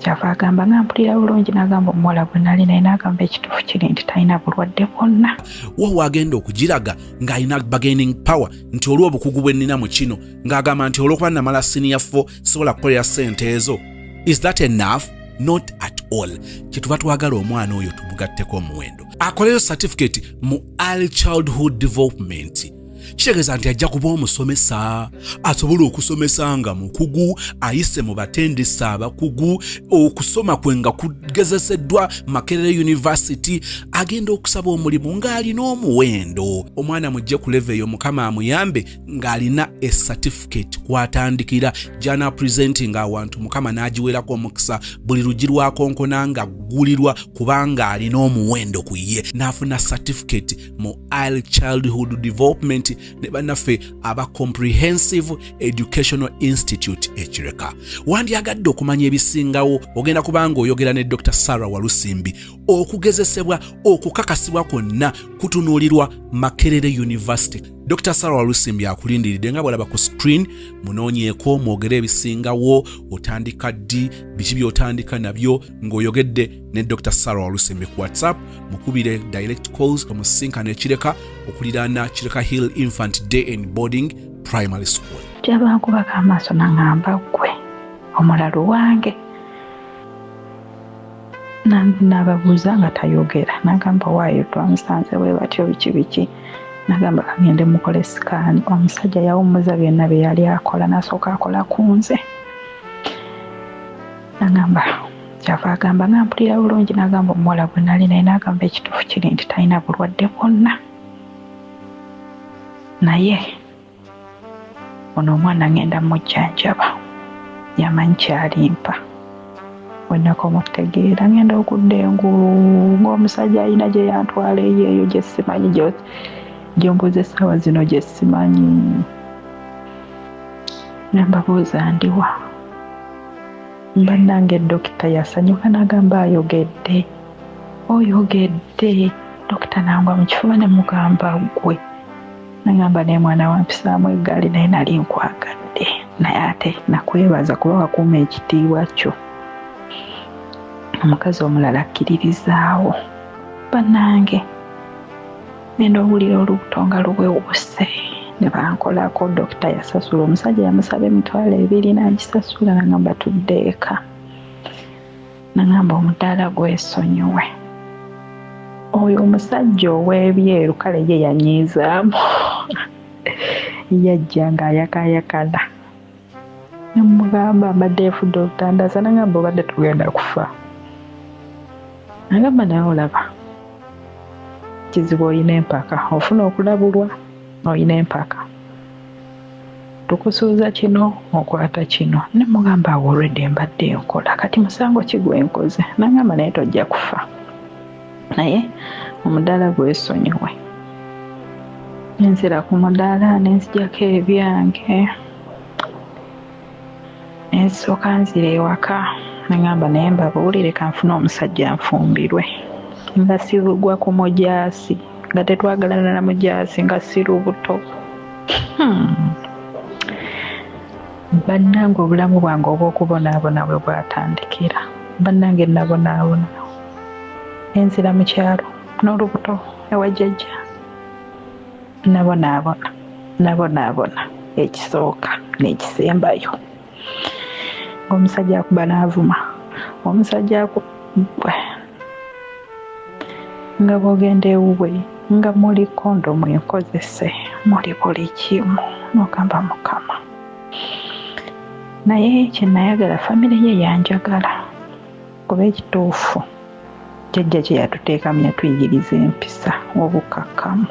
kyava agamba nga mpulira bulungi. N'agamba omuwala gwe nali naye n'agamba ekituufu kiri nti talina bulwadde bwonna. Wo wagenda okugiraga ng'alina bargaining power nti olw'obukugu bwe nnina mu kino ng'agamba nti olw'okuba namala senior 4 sisobola kukolera ssente ezo. Is that enough? Not at all. Kyetuva twagala omwana oyo tumugatteko omuwendo akoleyo certificate mu early childhood development. Kitegeeza nti ajja kuba omusomesa asobola okusomesa nga mukugu ayise mu batendesa abakugu okusoma kwe nga kugezeseddwa Makerere University agenda okusaba omulimu ng'alina omuwendo. Omwana mujje ku level eyo Mukama amuyambe ng'alina a certificate kwatandikira jana presenting awantu Mukama n'agiwerako omukisa buli lugi lwakonkona nga gulirwa kubanga alina omuwendo ku ye n'afuna certificate mu early childhood development ne bannaffe aba Comprehensive Educational Institute Ekireka. Wandyagadde okumanya ebisingawo ogenda kubanga oyogera ne Dr. Sarah Walusimbi okugezesebwa okukakasibwa kwonna kutunuulirwa Makerere University. Dr. Sarah Walusimbi akulindiridde nga bw'olaba ku screen munoonyeeko mwogere ebisingawo otandika ddi biki by'otandika nabyo ng'oyogedde ne Dr. Sarah Walusimbi ku WhatsApp mukubire direct calls kamusinkana Ekireka okuliraana Kireka Hill Infant Day and Boarding Primary School. Byabankubako amaaso naŋŋamba ggwe omulalu wange. N'ababuuza nga tayogera. N'agamba waayo twamusanze bwe batyo biki. N'agamba kagende mukole sikaani. Omusajja yawummuza byonna bye yali akola n'asooka akola ku nze. N'agamba kyava agamba nga mpulira bulungi. N'agamba omuwala gwe nali naye n'agamba ekituufu kiri nti talina bulwadde bwonna. Naye ono omwana ngenda mujjanjaba yamanyi kyalimpa. Wenako mutegeera ngenda okudda engulu ng'omusajja alina gye yantwala eyo gye simanyi gyombuuza essaawa zino gye simanyi. Nambabuuza ndiwa. Bannange dokita yasanyuka n'agamba ayogedde. Oyogedde. Dokita nangwa mu kifuba ne mugamba ggwe. Nagamba naye mwana wampisaamu eggaali naye nali nkwagadde. Naye ate nakwebaza kuba wakuuma ekitiibwa kyo. Omukazi omulala akkiririzaawo. Bannange ngenda owulira olubuto nga luwewuse ne bankolako. Dokita yasasula omusajja yamusaba emitwalo 2 n'agisasula. Nagamba tudde eka. Nagamba omudaala gwesonyiwe. Oyo omusajja ow'ebyeru kale ye yanyiizaamu. Yajja ng'ayakayakala. Nemugamba mbadde nfudde obutandaasa. Nagamba obadde tugenda kufa. Nagamba naye olaba kizibu olina empaka. Ofuna okulabulwa olina empaka. Tukusuuza kino okwata kino. Ne mugamba awo already mbadde nkola kati musango kigwe nkoze. Nagamba naye tojja kufa. Naye omudaala gwesonyiwe. Nenzira ku mudaala nenzijjako ebyange. Nsooka nzira ewaka. Nagamba naye mbabuulire kanfune omusajja nfumbirwe. Nga sirugwa ku mujaasi. Nga tetwagalana na mujaasi nga sirubuto. Bannange obulamu bwange obw'okubonaabona bwe bwatandikira. Bannange nabonaabona. Enzira mu kyalo n'olubuto ewa jjajja. Nabonaabona ekisooka n'ekisembayo. Omusajja akuba n'avuma. Omusajja nga bw'ogenda ewuwe nga muli kondomu enkozese muli buli kimu n'ogamba Mukama. Naye kye nayagala famire ye yanjagala kuba ekituufu jjajja kye yatuteekamu yatuyigiriza empisa obukakkamu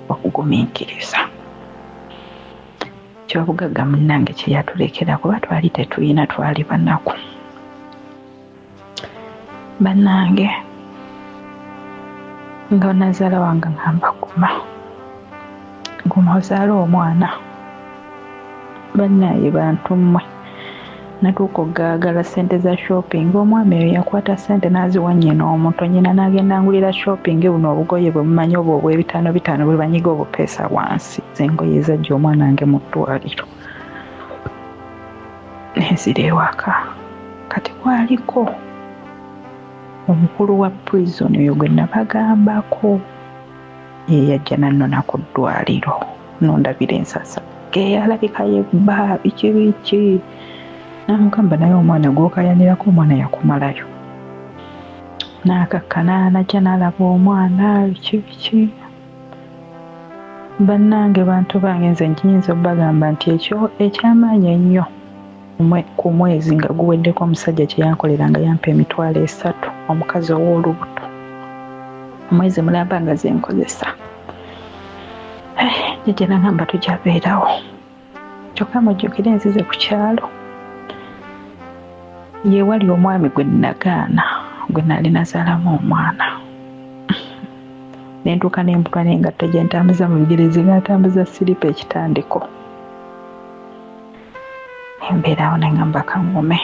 okugumiikiriza. Kyobugagga munnange kye yatulekera kuba twali tetuyina twali banaku. Bannange nga nazaala wange ngamba guma ozaala omwana bannaye bantu mmwe natuuka okugaagala ssente za shopping. Omwami oyo yakwata ssente n'aziwa nnyina omuto, nnyina n'agenda angulira shopping buno obugoye bwe mumanyi obwo obw'ebitaano bitaano bwe banyiga obupeesa wansi, z'engoye ezajja omwana wange mu ddwaliro nenzira ewaka. Kati kwaliko omukulu wa prison oyo gwe nabagambako ye yajja nannona ku ddwaliro nondabira ensasa alabika yebba biki namugamba naye omwana gw'okayanirako omwana yakumalayo n'akakkana najja n'alaba omwana biki bannange bantu bange nze nkiyinza obbagamba nti ekyo ekyamaanyi ennyo ku mwezi nga guweddeko omusajja kye yankolera nga yampa $3,000 omukazi ow'olubuto omwezi mulamba nga ze nkozesa jjajja n'agamba tujabeerawo kyokka mujjukire nzize ku kyalo ye wali omwami gwe nagaana gwe nali nazaalamu omwana nentuuka nembutwa n'engatto gye ntambuza mu bigere ze natambuza siripa ekitandiko embeerawo neŋŋamba kaŋŋume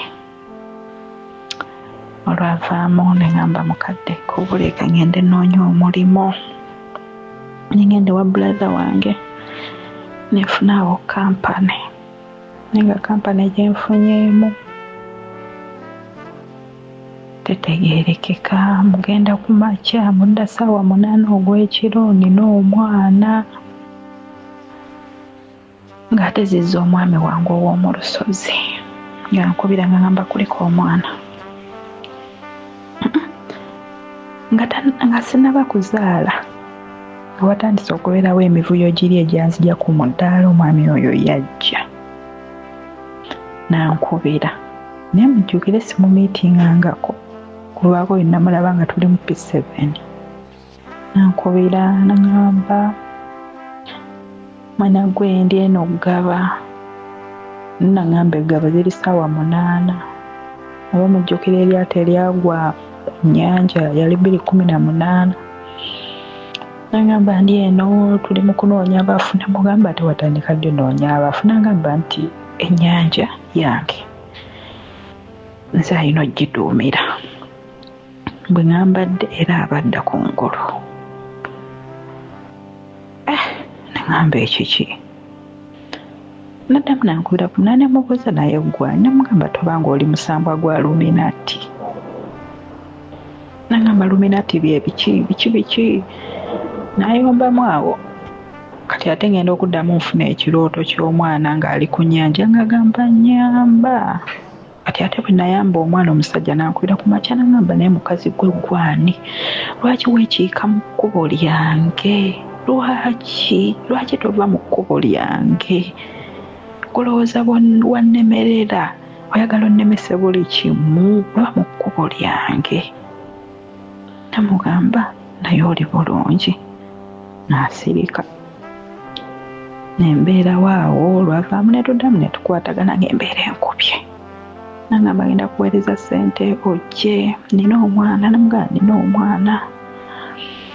olwavaamu neŋŋamba mukadde kubuleka ŋŋende nnoonya omulimu ningende wa brother wange nefunaawo kampani nenga kampani gyenfunyeemu tetegeerekeka. Mugenda ku makya mudda ssaawa 8 ogw'ekiro nina omwana ng'ate zizza omwami wange ow'omu lusozi nga nkubira nga ngamba kuliko omwana nga sinaba kuzaala nga watandise okubeerawo emivuyo giri egyanzija ku mudaala. Omwami oyo yajja nankubira naye mujjukire simumiitingangako kulwako oyo namulaba nga tuli mu P7 nankubira naŋŋamba mwana gwe ndi eno ogaba naŋŋamba eggaba ziri ssaawa 8 oba mujjukira eryato eryagwa ku nnyanja yali 2:18 naŋŋamba ndi eno tuli mu kunoonya abafu. Namugamba tewatandika ddi onoonya abafu? Naŋŋamba nti ennyanja yange nze alina ogiduumira bwe ŋŋambadde era abadda ku ngulu. Naŋŋamba ekiki naddamu nankubira ku nanemubuuza naye gwa namugamba tobanga oli musambwa gwa luminati. Naŋŋamba luminati bye biki nayombamu awo. Kati ate ngenda okuddamu nfuna ekirooto ky'omwana ng'ali ku nnyanja ng'agamba nyamba. Kati ate bwe nayamba omwana omusajja nankubira ku makya naŋŋamba naye mukazi gwe gwani lwaki weekiika mu kkubo lyange? Lwaki tova mu kkubo lyange? Kulowooza wannemerera oyagala onnemese buli kimu lwa mu kkubo lyange? Namugamba naye oli bulungi. N'asirika nembeerawo awo. Olwavaamu netuddamu netukwatagana ng'embeera enkubye. Naŋŋamba ngenda kuweereza ssente ojje nina omwana. Namugamba nina omwana.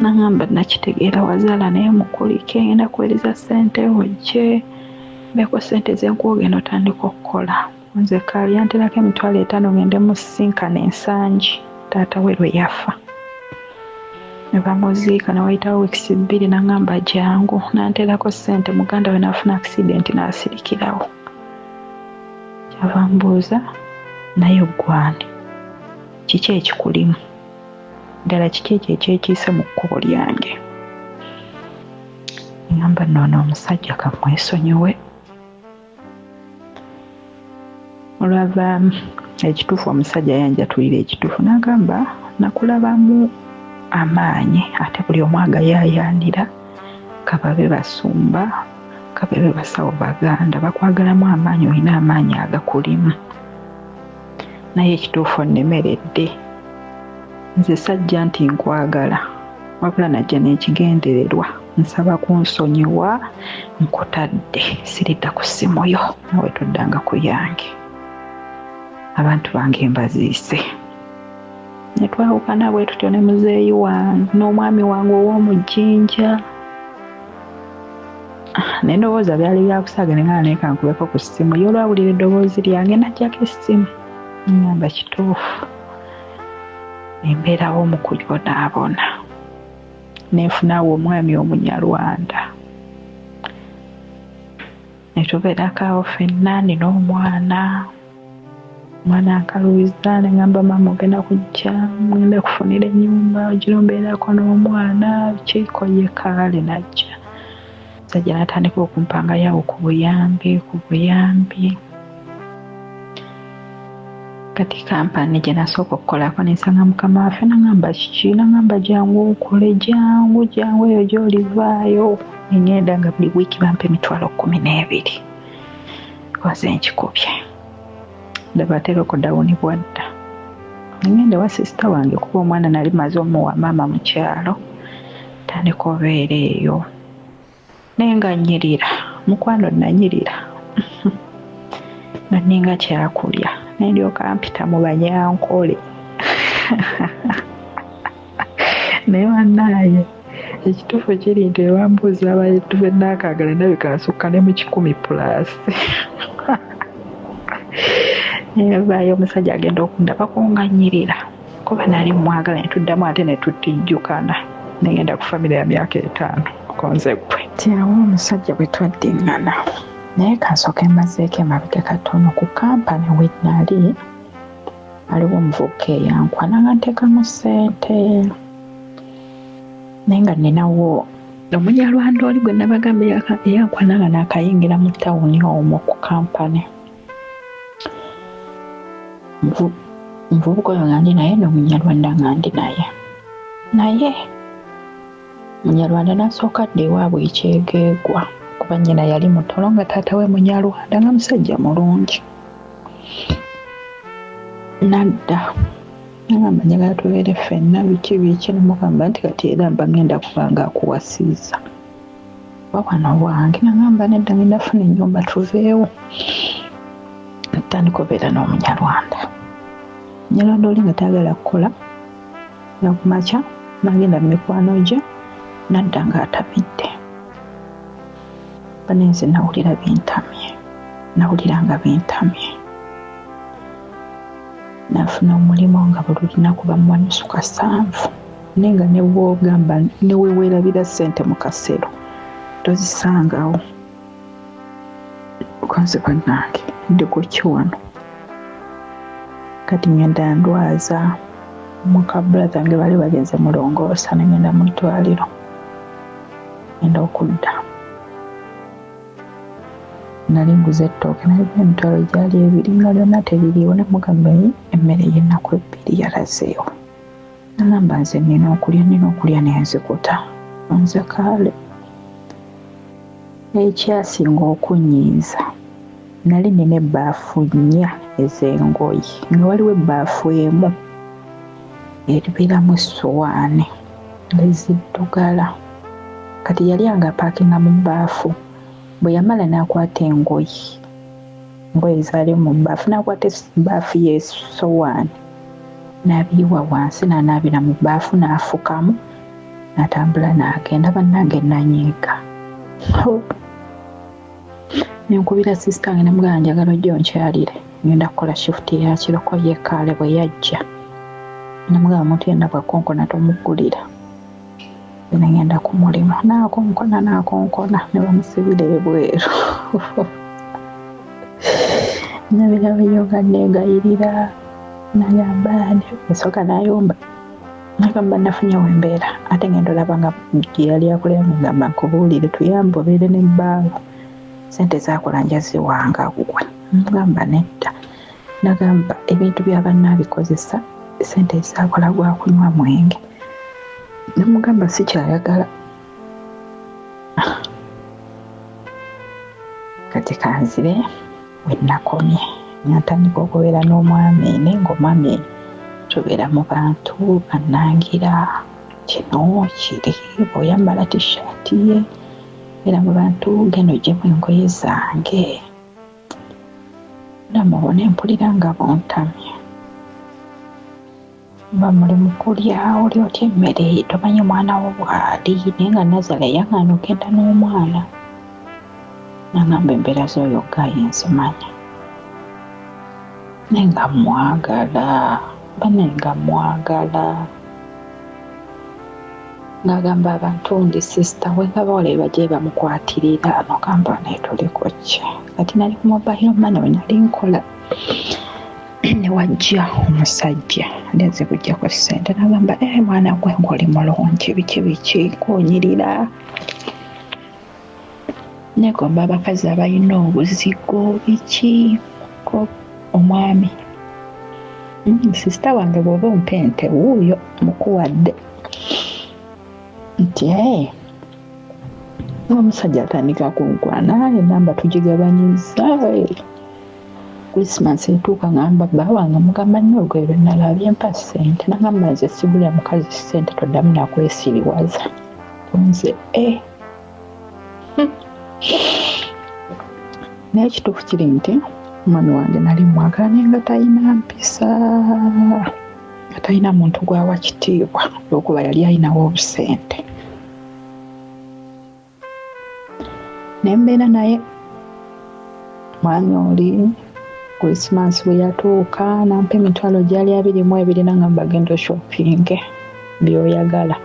Naŋŋamba nakitegeera wazaala naye mukulike ngenda kuweereza ssente ojje beeko ssente zenkuwa ogenda otandika okukola. Nze kaali yanterako $5,000 ngende musisinkana ensangi taata we lwe yafa. Ne bamuziika ne wayitawo wiikisi 2. Naŋŋamba jangu nanterako ssente. Muganda we n'afuna accident n'asirikirawo. Kyava mbuuza naye gwani kiki ekikulimu ddala kiki ekyo ekyekiise mu kkubo lyange? Ngamba noono omusajja kamwesonyiwe. Olwavaamu ekituufu omusajja yanjatulira ekituufu n'agamba nakulabamu amaanyi ate buli omu agayaayaanira kababe basumba kababe basawo baganda bakwagalamu amaanyi olina amaanyi agakulimu naye ekituufu onnemeredde. Nze sajja nti nkwagala wabula najja n'ekigendererwa nsaba kunsonyiwa nkutadde siridda ku ssimu yo nawe toddanga ku yange. Abantu bange mbaziise. Ne twawukana bwe tutyo ne muzeeyi wange n'omwami wange ow'omu Jjinja. N'endowooza byali byakusaaga nga nekankubeko ku ssimu ye olwawulira eddoboozi lyange najjako essimu ngamba kituufu embeerawo mu kubonaabona neefunawo omwami Omunyarwanda ne tubeerako awo ffenna nina omwana nkaluubiza ne ngamba maama ogenda kujja ngenda kufunira ennyumba ogiro mbeerako n'omwana kiiko ye kaale najja sajja n'atandika okumpangayo awo ku buyambi kati kampani gye nasooka okukolako nensanga mukama waffe nangamba kiki nangamba jangu okole jangu eyo gy'olivaayo nengenda nga buli wiiki bampa emitwalo 12 koze nkikubye ndaba atera okudawunibwa dda nengenda wa sisita wange kuba omwana nali maze omuwa maama mu kyalo tandika obeera eyo naye nga nnyirira mukwano nanyirira nga nninga kyakulya nendyoka mpita mu banyankole naye bannaaye ekituufu kiri nti ewambuuza abayittu bennaakaagala nabikansukka ne mu 10+. Nevaayo omusajja agenda okundabako nga nnyirira kuba nali mwagala ne tuddamu ate ne tutijjukana negenda ku famire ya myaka 5 konze gwe tyawo omusajja bwe twaddiŋŋana naye kansooka emazeeko emabega katono ku kampani we nali aliwo omuvubuka eyankwana nga nteekamu ssente naye nga ninawo Omunyarwanda oli gwe nabagambye eyankwana nga naakayingira mu tawuni omwo ku kampani muvubuka oyo nga ndi naye n'Omunyarwanda nga ndi naye Munyarwanda n'asooka dda ewaabwe ekyegeegwa kuba nnyina yali mutono nga taata we Munyarwanda nga musajja mulungi nadda nagamba njagala tubeere ffenna biki nomugamba nti kati era mba ngenda kubanga akuwasiiza wawano wange nagamba nedda ngenda funa ennyumba tuveewo natandika obeera n'Omunyarwanda Munyarwanda oli nga tayagala kukola nakumakya nagenda mu mikwano gye nadda nga atabidde banenze nawulira bintamye nafuna omulimu nga buli lunaku bamuwanusu 7 naye nga ne bw'ogamba ne weweerabira ssente mu kasero tozisangawo konse bannange ndi ku kiwano kati ngenda ndwaza muka brother nge bali bagenze mulongoosa nengenda mu ddwaliro ngenda okudda nali nguze ettooke naye emitwalo gyali 2 nga lyonna teririiwo ne mugamba emmere y'ennaku 2 yalazeewo nagamba nze nina okulya nenzikuta nze kaale ekyasinga okunyiiza nali nina ebbaafu 4 ez'engoye nga waliwo ebbaafu emu eribeeramu essowaani eziddugala kati yali anga paakinga mu bbaafu bwe yamala n'akwata engoye zaali mu bbaafu n'akwata ebbaafu y'essowaani n'abiyiwa wansi n'anaabira mu bbaafu n'afukamu n'atambula n'agenda bannange nanyiiga nenkubira sisita wange nemugamba njagala ojja onkyalire ngenda kukola shifuti ya kiroko yekaale bwe yajja nemugamba omuntu yenna bwakonkona tomuggulira ene ngenda ku mulimu naakonkona ne bamusibira ebweru nabirabeyo nga negayirira nagamba esooka nayomba nagamba nafunye wembeera ate ngenda olaba nga gyeyali akolera nagamba nkubuulire tuyambe obeere nebbaawo sente zakola njaziwanga gwe mugamba nedda nagamba ebintu byabanaabikozesa sente zakola gwakunywa mwenge nemugamba sikyayagala kati kanzire wenakomye natandika okubeera n'omwami naye ngaomwami tubeera mu bantu bannangira kino kiri bw'oyambala tishaati ye era mu bantu genda ogyemu engoye zange namubona empulira nga buntamye mba muli mu kulya oli otya emmere tomanyi mwana wo bw'ali naye nga Nazala yaŋŋaana ogenda n'omwana nangamba embeera z'oyo gayi nzimanya naye nga mwagala banenga mwagala ng'agamba abantu ndi sisita wengaba oleba gye bamukwatirira nogamba naye tuliko ki kati nali ku mobile money we nali nkola ne wajja omusajja ndenze kujjako ssente nagamba mwana gwe ng'oli mulungi biki nkonyirira negomba abakazi abalina obuzigo biki ko omwami sisita wange bw'oba ompente wuuyo mukuwadde nti omusajja atandika kunkwana enamba tugigabanyiza Christmas etuuka ngamba bba wange mugamba nnyo olugero lwe nalabye mpa ssente nagamba nze sigulya mukazi ssente toddamu nakwesiriwaza nze naye ekituufu kiri nti omwami wange nali mwagala naye nga talina mpisa nga talina muntu gwawa kitiibwa olwokuba yali alinawo obusente nembeera naye mwami oli Christmas bwe yatuuka nampa emitwalo gyali 22 nangamba genda shopping byoyagala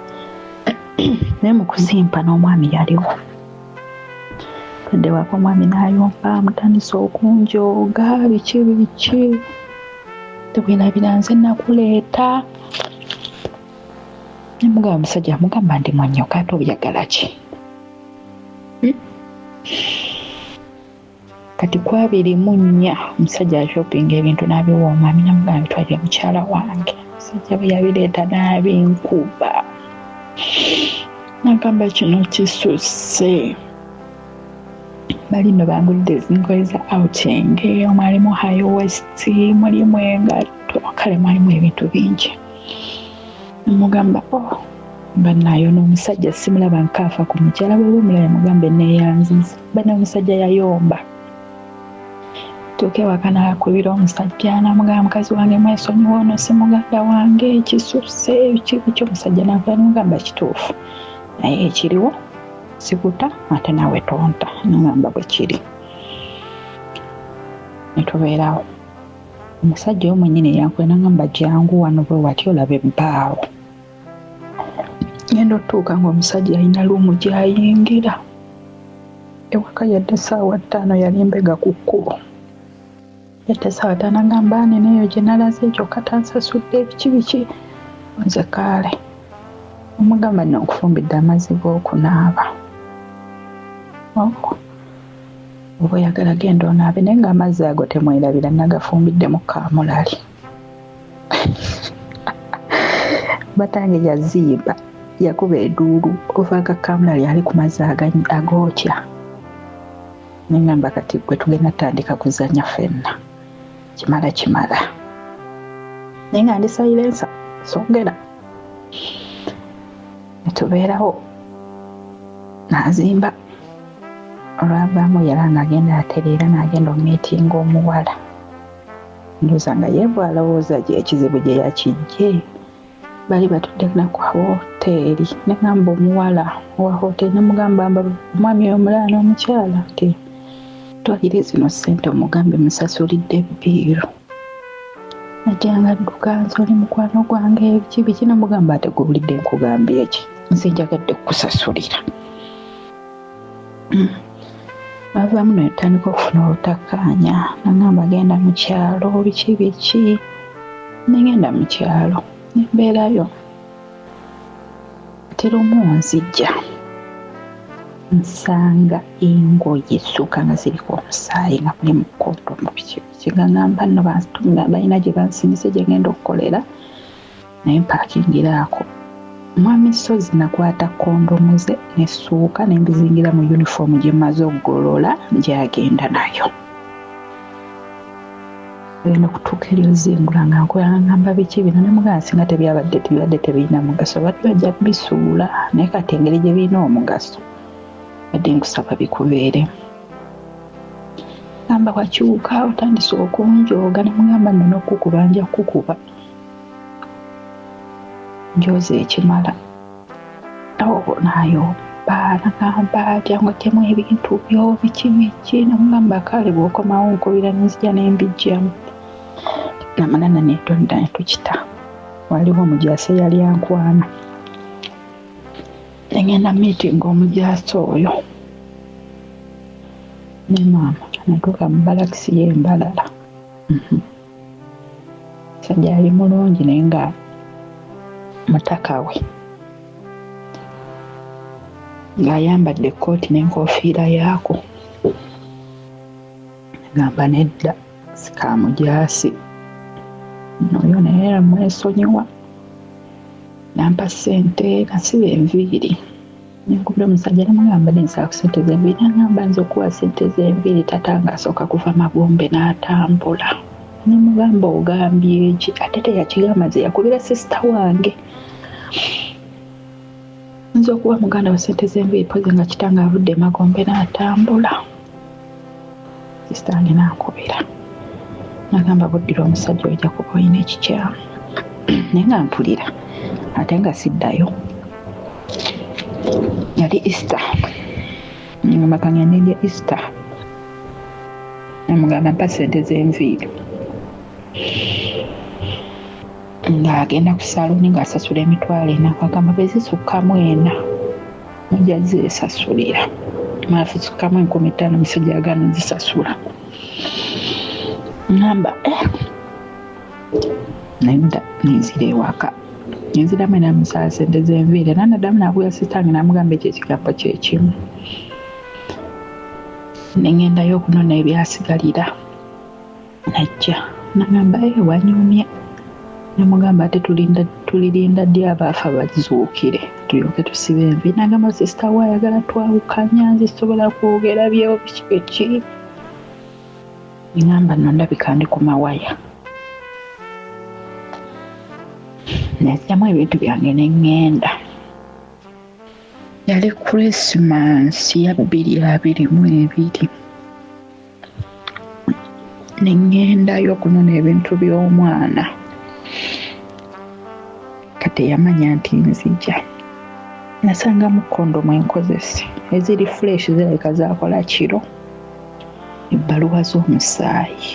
naye mu kuzimpa n'omwami yaliwo twende wako omwami n'ayomba mutandise okunjooga biki tebwerabira nze nakuleeta nemugamba omusajja amugamba ndi mwanyoka ate obyagala ki kati kwabirimunya omusajja ashoppinga ebintu n'abiwa omwami namugamba bitwalire mukyala wange omusajja bwe yabireeta n'abinkuba nagamba kino kisusse bali no bangulidde ezingoye za outing omwalimu high west mulimu engatto kale mwalimu ebintu bingi mugamba banayo n'omusajja simulaba nkaafa ku mukyala bwe omulala mugambe neeyanziza bana omusajja yayomba tuuke waka n'akubira omusajja namugamba mukazi wange mwesonyiwa ono si muganda wange ekisusse biki omusajja nava namugamba kituufu naye ekiriwo sikuta ate nawe tonta nagamba bwe kiri netubeerawo omusajja oyo mwennyini yankuwe nagamba jangu wano bwe wati olabe ebbaawo ngenda otuuka ng'omusajja alina luumu gy'ayingira ewaka yadde essaawa 5 yali mbega ku kkubo yadde essaawa 5 agamba ani neeyo gye nalaze ekyo katansasudde biki nze kaale omugamba nno nkufumbidde amazzi g'okunaaba oba oyagala genda onaabe naye ng'amazzi ago temwerabira nagafumbidde mu kaamulali batange yaziiba yakuba eduulu ovaga kaamulali ali ku mazzi agookya nengamba kati gwe tugenda tandika kuzanya ffenna kimala naye nga ndi sayirensa songera netubeerawo n'azimba olwavaamu yala ng'agenda atereera n'agenda omumiitinga omuwala ndowooza nga yeevu alowooza gye ekizibu gye yakijje bali batudde na ku hoteeri negamba omuwala owa hoteeri nemugamba omwami omulala n'omukyala nti twagire zino ssente omugambe musasulidde bbiiro najjanga dduka nze oli mukwano gwange biki namugamba ate gubulidde nkugambye eki nze njagadde kukusasulira bavaamu netandika okufuna obutakkaanya nagamba genda mu kyalo biki negenda mu kyalo nembeerayo tera omunzijja nsanga engoye essuuka nga ziriko omusaayi nga muli mu kkoto mu biki gangamba nno balina gye bansimise gye ngenda okukolera naye mpakingiraako mwami sozi nakwata kondomu ze nessuuka nembizingira mu yunifoomu gye mmaze okugolola gyagenda nayo genda okutuuka eryozingula nga nkoyangamba biki bino nemugamba singa tebibadde tebirina mugaso badde bajja kubisuula naye kati engeri gye birina omugaso badde nkusaba bikubeere gamba wakyuka otandise okunjooga nemugamba nno n'okukuba nja kukuba njoza ekimala nayomba nagamba jangatemu ebintu byo biki namugamba kale bw'okomawo nkubira nenzija nembijjamu namanana netonda netukita waliwo omujaasi eyali ankwana nengenda meeting omujaasi oyo ne maama natuuka mu balakisi y'embalala sajja yali mulungi naye nga mutaka we ng'ayambadde ekkooti n'enkofiira yaako gamba nedda sikamujaasi oyo naye mwesonyiwa nampa ssente nasiba enviiri nenkubira omusajja namugamba nensaa ku ssente z'enviiri nagamba nze okuwa ssente z'enviiri tata ng'asooka kuva magombe n'atambula nemugamba ogambye ki ate teyakigamba nze yakubira sisita wange nze okuba muganda wa ssente z'enviiri pozi nga kitanga avudde magombe n'atambula sisita wange n'ankubira nagamba buddira omusajja ojja kuba olina ekikyamu naye nga mpulira ate nga siddayo yali Easter ngamakanya nendya Easter namugamba mpa ssente z'enviiri ng'agenda ku saluni ng'asasula emitwalo 4 agamba bezisukkamu 4 mujja zesasulira maafu sukkamu 15 omusajja agaana nzisasula ngamba nenda nenzira ewaka nenziramu namusala ssente z'enviiri era naddamu nabuya sitange namugamba ekyo ekigambo kyekimu nengendayo okunona ebyasigalira najja nagamba wanyumye namugamba ate tulirinda ddi abaafa bazuukire tulyoke tusibe enviiri nagamba sisita we ayagala twawukanya nzisobola kwogera byewo biki ngamba nno ndabika ndi ku mawaya nezyamu ebintu byange neŋŋenda yali Christmas ya 2022 neŋŋendayo okunona ebintu by'omwana kati yamanya nti nzija nasangamu kondomu enkozese eziri fresh zirabika zaakola kiro ebbaluwa z'omusaayi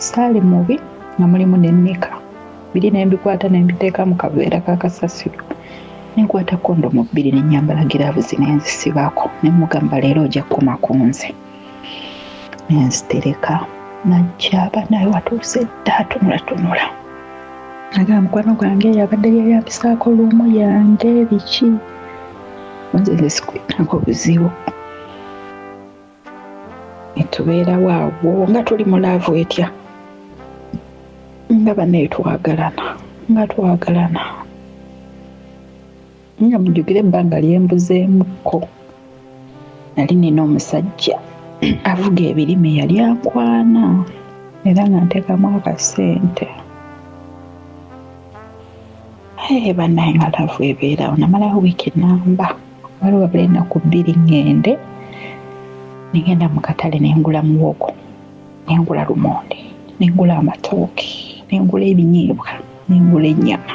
saali mubi nga mulimu n'emmeka biri nembikwata nembiteeka mu kaveera kakasasiro nenkwata kondomu 2 nenyambala giraavuzi nenzisibako nemugamba leero ojja kukoma ku nze nenzitereka najja abanaye watuuse dda atunulatunula naga mukwano gwange yabadde yeyambisaako luumu yange biki nze nzikwinako buzibu netubeerawo awo nga tuli mu laavu etya nga bannaye twagalana nga mujjukire ebbanga lyembuzeemuko nali nina omusajja avuga ebirime yali ankwana era nga nteekamu akasente bannaye nga laavu ebeerawo namalawo wiiki namba waliwo buli ennaku 2 ŋŋende nengenda mu katale nengula muwogo nengula lumonde nengula amatooke nengula ebinyeebwa nengula ennyama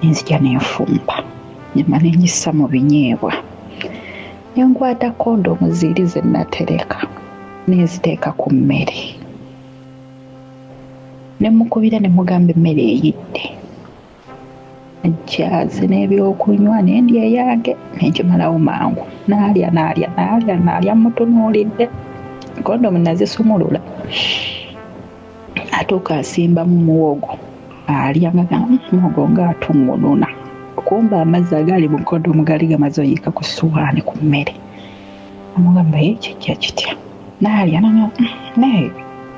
nenzija nenfumba nyama nenyisa mu binyeebwa nenkwata kondomu ziri ze natereka nenziteeka ku mmere nemukubira nemugamba emmere eyidde ajjaaze n'ebyokunywa nendya eyange nenkimalawo mangu naalya mutunuulidde kondomu nazisumulula atuuka asimba mu muwogo alya nga muwogo ng'atungununa kumba amazzi agali mu kondomu gali gamaze oyiika ku ssuwaani ku mmere amugamba kijja kitya naalya naye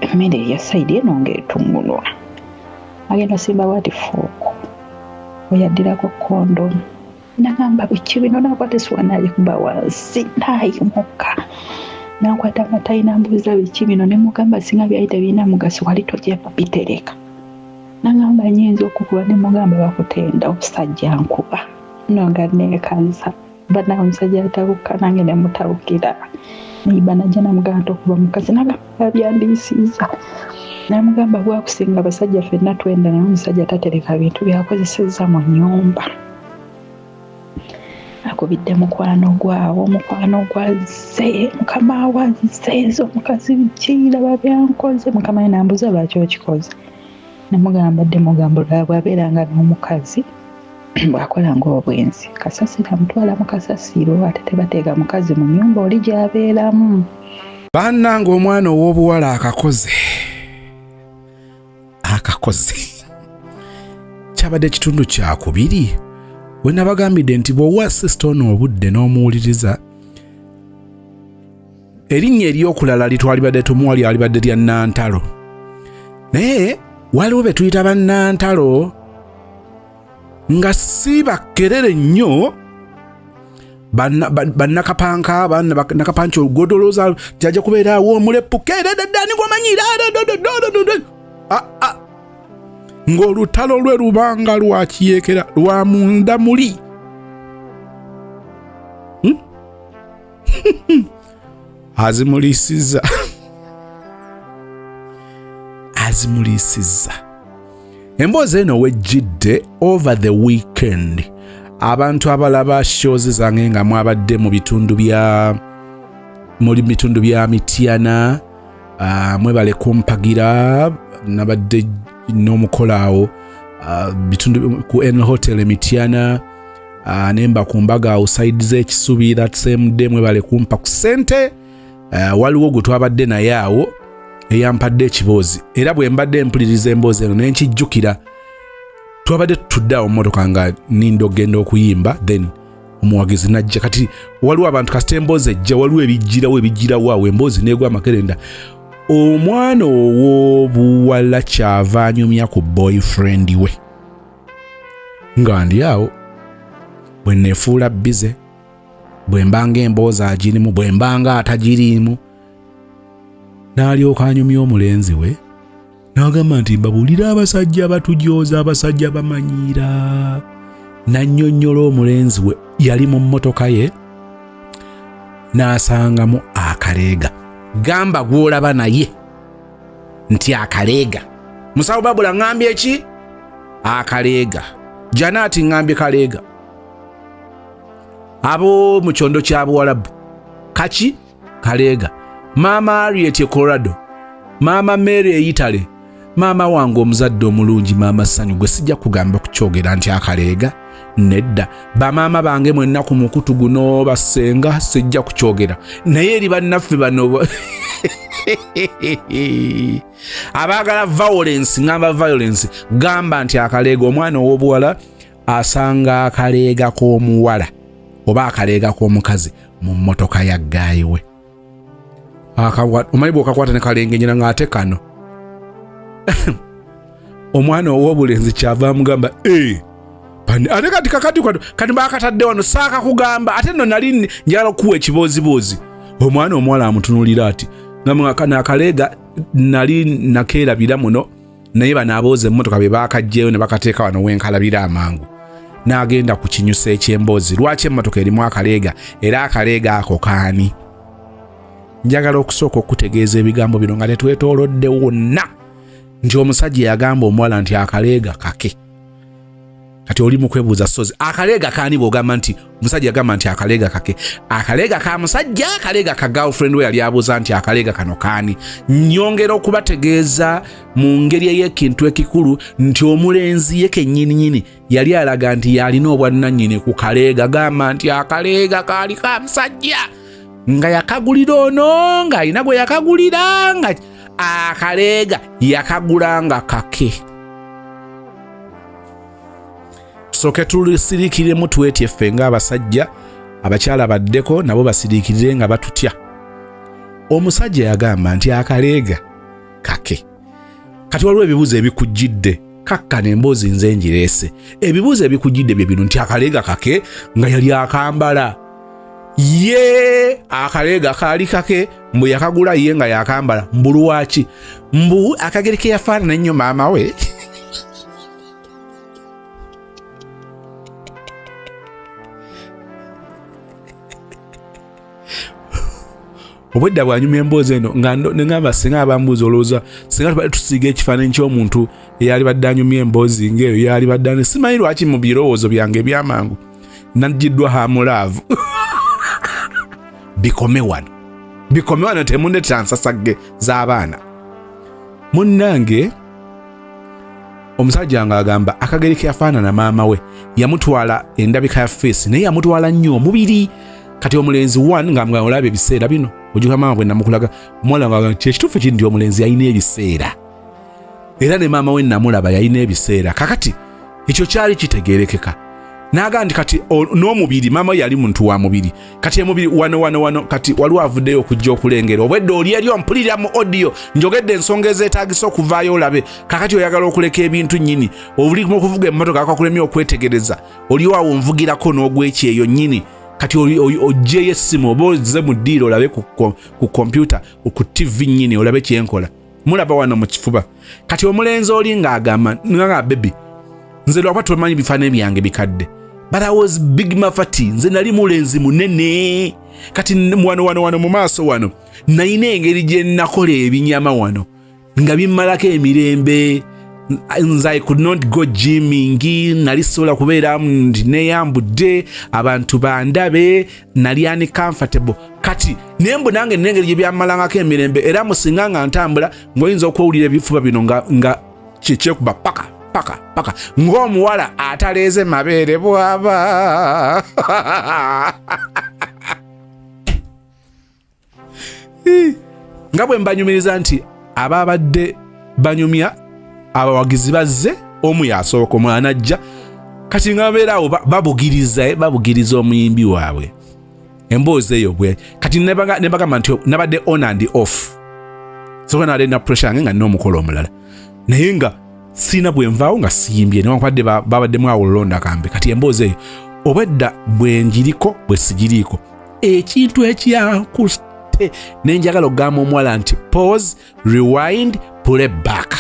emmere eya sayidi eno ng'etungununa agenda simba bwati fooko oyaddirako kondomu nagamba biki bino nakwata essuwaani agikuba wansi naayimuka nankwata amatayi nambuuza biki bino nemugamba singa byali tebirina mugaso wali tojja bitereka nagamba nyinza okukuba nemugamba bakutenda omusajja nkuba nonga neekaza banawe omusajja atabuka nange nemutabukira niba najja namugamba okuba mukazi nagamba byandiisiiza namugamba bwakusinga abasajja ffenna twenda naye omusajja tatereka bintu byakozesezza mu nnyumba akubidde mukwano gwawo, omukwano gwazze, mukama wazze, omukazi kiraba byankoze, mukama we nambuza lwaki okikoze. Namugamba dde mugambo bw'abeeranga n'omukazi bw'akolanga obwenzi, kasasiro amutwala mu kasasiro, ate tebateeka mukazi mu nnyumba oli gy'abeeramu. Bannange omwana ow'obuwala akakoze kyabadde kitundu kyakubiri we nabagambidde nti bw'owa sisita ono obudde n'omuwuliriza erinnya eryokulala litwalibadde tumuwali alibadde lya Nantalo, naye waliwo be tuyita bannantalo nga si bakerere nnyo bannakapanka bannakapancha olugondolooza jajja kubeerawo omuleppukeere ddani gwamanyira ng'olutalo lwe lubanga lwakiyeekera lwa munda muli. Azimuliisizza emboozi eno wejjidde over the weekend. Abantu abalaba shows zange nga mwabadde mu bitundu bya Mityana, mwebale kumpagira nabadde n'omukolaawo bitundu ku N Hotel Mityana, nemba ku mbaga outside z'ekisubi that same day mwebale kumpa ku ssente. Waliwo gwe twabadde naye awo eyampadde ekiboozi, era bwe mbadde mpuliriza emboozi eno nenkijjukira twabadde tutudde awo mmotoka nga ninda okugenda okuyimba, then omuwagizi najja. Kati waliwo abantu kasita emboozi ejja waliwo ebijjirawo awo emboozi neegwa amakerenda. Omwana ow'obuwala kyava anyumya ku boyfriend we nga ndi awo bwe neefuula bize, bwe mbanga emboozi agirimu, bwe mbanga atagiriimu. N'alyoka anyumya omulenzi we n'agamba nti mbabuulira abasajja abatujooza, abasajja bamanyiira. N'annyonnyola omulenzi we yali mu mmotoka ye n'asangamu akaleega. Gamba gw'olaba naye nti akaleega. Musawo Babula ngambye ki? Akaleega. Janaati ngambye kaleega. Abo mu kyondo kya Buwarabu kaki? Kaleega. Mama Harriet e Colorado, Mama Mary e Italy, mama wange omuzadde omulungi Mama Sanyu gwe sijja kugamba kukyogera nti akaleega. Nedda, bamaama bange mwenna ku mukutu guno basenga sijja kukyogera, naye eri bannaffe bano abaagala violence, ngamba violence, gamba nti akaleega. Omwana ow'obuwala asanga akaleega k'omuwala oba akaleega k'omukazi mu mmotoka ya gaayi we. Omanyi bw'okakwata ne kalenge nyina ng'ate kano. Omwana ow'obulenzi kyava amugamba ate kati kakati kati baakatadde wano saaka kugamba ate nno nali njala okuwa ekibooziboozi. Omwana omuwala amutunuulira ati nga akaleega nali nakeerabira muno, naye bano abooza emmotoka be baakajjeeyo ne bakateeka wano wenkalabira amangu. N'agenda ku kinyusa eky'emboozi, lwaki emmotoka erimu akaleega era akaleega ako kaani? Njagala okusooka okutegeeza ebigambo bino nga tetwetoolodde wonna nti omusajja yagamba omuwala nti akaleega kake. Kati oli mu kwebuuza sozi akaleega kaani bw'ogamba nti omusajja yagamba nti akaleega kake? Akaleega ka musajja, akaleega ka girlfriend we yali abuuza nti akaleega kano kaani? Nnyongera okubategeeza mu ngeri ey'ekintu ekikulu nti omulenzi ye kennyininyini yali alaga nti yalina obwannannyini ku kaleega, gamba nti akaleega kaali ka musajja nga yakagulira ono nga alina gwe yakagulira nga akaleega yakagula nga kake. Tusooke tulisiriikiremu twetye ffe ng'abasajja, abakyala baddeko nabo basiriikirire nga batutya. Omusajja yagamba nti akaleega kake. Kati waliwo ebibuuzo ebikujjidde, kakkana emboozi nze ngireese. Ebibuuzo ebikujjidde bye bino nti akaleega kake nga yali akambala. Ye akaleega kaali kake mbu yakagula ye nga yakambala, mbu lwaki? Mbu akagere ke yafaanana ennyo maama we. Obwedda bwanyuma emboozi eno nga ngamba singa abambuuza olowooza singa tusiiga ekifaananyi ky'omuntu eyali badde anyumya emboozi ng'eyo yali badde simanyi lwaki mu birowoozo byange ebyamangu najiddwa hamulaavu bikome wano temuneta nsasage z'abaana. Munnange omusajja nga agamba akageri ke yafaanana maama we yamutwala endabika ya face naye yamutwala nnyo omubiri. Kati omulenzi 1 nga olaba ebiseera bino ojuka maama bwe namukulaga omuwala nga kyekituufu kiri nti omulenzi yalina ebiseera era ne maama we namulaba yalina ebiseera. Kakati ekyo kyali kitegeerekeka n'agamba nti kati n'omubiri maama we yali muntu wa mubiri kati emubiri wano kati waliwo avuddeyo okujja okulengera obwedde oli eri ompulira mu audio njogedde ensonga ezeetaagisa okuvaayo olabe. Kakati oyagala okuleka ebintu nnyini obulimu okuvuga emmotoka akakulemye okwetegereza oliwawo nvugirako n'ogwekyeyo nnyini. Kati ojjeyo essimu oba ozze mu ddiiro olabe ku kompyuta ku TV nnyini olabe kyenkola mulaba wano mu kifuba. Kati omulenzi oli ng'agamba nga baby nze lwakwa tumanyi bifaananyi byange bikadde but I was big mafati nze nali mulenzi munene. Kati wano mu maaso wano nayina engeri gye nakola ebinyama wano nga bimmalako emirembe. I could not go gymming, nali sobola kubeera neyambudde abantu bandabe nali ani comfortable. Kati nembo nange nengeri gye byammalangako emirembe era musinga nga ntambula ng'oyinza okwewulira ebifuba bino nga kyekuba paka ng'omuwala ataleeze mabeere bw'aba. Nga bwe mbanyumiriza nti ababadde banyumya abawagizi bazze omu yasooka omwana ajja kati nga babeera awo babugiriza omuyimbi waabwe emboozi eyo bwe kati nebagamba nti nabadde on and off soka nabadde na pressure yange nga nina omukolo omulala naye nga siina bwe nvaawo nga siyimbye newankubadde babaddemu awo olonda kambe. Kati emboozi eyo obwedda bwe njiriko bwe sigiriiko ekintu ekyakutte nenjagala okugamba omuwala nti pause rewind play back.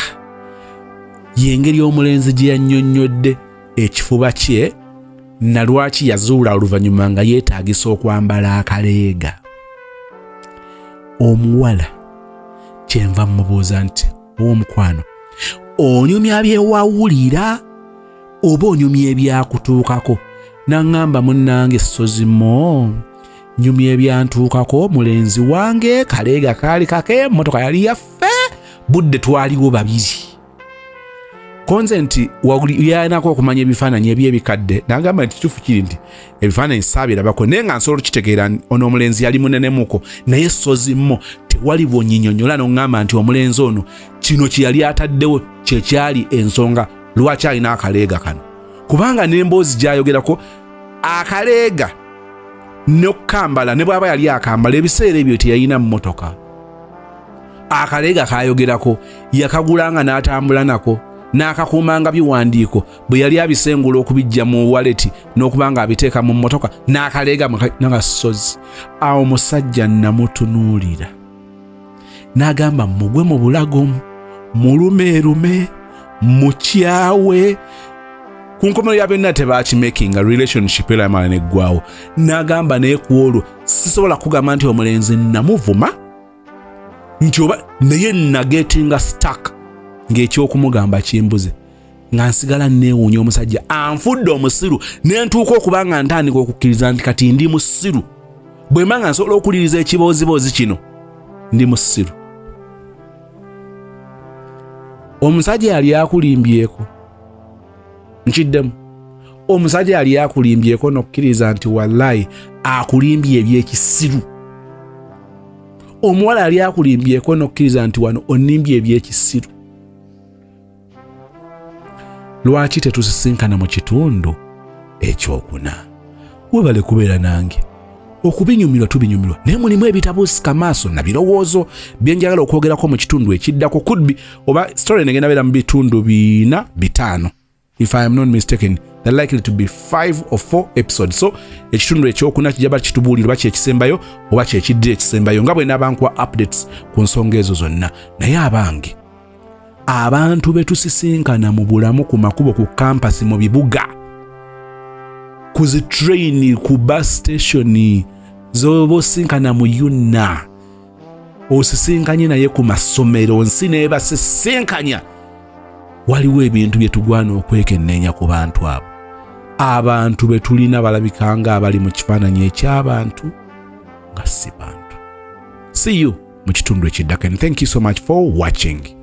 Yengeri omulenzi gye yannyonnyodde ekifuba kye na lwaki yazuula oluvannyuma nga yeetaagisa okwambala akaleega. Omuwala kyenva mmubuuza nti omukwano onyumya byewawulira oba onyumya ebyakutuukako? Naŋŋamba munnange sozimo nyumya ebyantuukako. Mulenzi wange kaleega kaali kake emmotoka yali yaffe budde twaliwo babiri. Konze nti yanako okumanya ebifaananyi ebyebikadde nagamba nti kituufu kiri nti ebifaananyi saabirabako naye nga nsobola okitegeera ono omulenzi yali munenemuko naye sozimmo tewali bwonyinyonnyola n'oŋŋamba nti omulenzi ono kino kye yali ataddewo kyekyali ensonga lwaki alina akaleega kano. Kubanga n'emboozi gy'ayogerako akaleega n'okukambala ne bw'aba yali akambala ebiseera ebyo teyalina mmotoka. Akaleega kayogerako yakagulanga n'atambula nako n'akakuumanga biwandiiko bwe yali abisengula okubijja mu waleti n'okubanga abiteeka mu mmotoka n'akaleega n'agasozi. Awo musajja namutunuulira n'agamba mugwe mu bulago mulumeerume mukyawe ku nkomerero ya byonna tebakimakinga relationship eramala neggwawo. N'agamba naye ku olwo sisobola kugamba nti omulenzi namuvuma nti oba naye nagetinga stuck ng'ekyokumugamba kimbuze nga nsigala neewuunya omusajja anfudde omusiru nentuuka okuba nga ntandika okukkiriza nti kati ndi musiru. Bwe mba nga nsobola okuwuliriza ekibooziboozi kino ndi musiru. Omusajja yali akulimbyeko nkiddemu. Omusajja yali akulimbyeko n'okukkiriza nti wallahi akulimbye ebyekisiru. Omuwala yali akulimbyeko n'okukkiriza nti wano onnimbye ebyekisiru. Lwaki tetusisinkana mu kitundu ekyokuna? Webale kubeera nange okubinyumirwa tubinyumirwa naye mulimu ebitabuusika maaso na birowoozo byenjagala okwogerako mu kitundu ekiddako. Could be oba story negenda beera mu bitundu 4-5 if I am not mistaken. They're likely to be 5 or 4 episodes. So ekitundu ekyokuna kijaba kitubuulira oba kyekisembayo oba kyekidde ekisembayo nga bwe nabankuwa updates ku nsonga ezo zonna. Naye abange abantu betusisinkana mu bulamu ku makubo ku campus mu bibuga ku zi train ku bus station zoba osinkana mu yuna osisinkanye naye ku masomero nsi nebasisinkanya waliwo ebintu bye tugwana okwekenneenya ku bantu abo. abantu betulina balabika nga abali mu kifaananyi eky'abantu nga si bantu. See you mu kitundu ekiddako, and thank you so much for watching.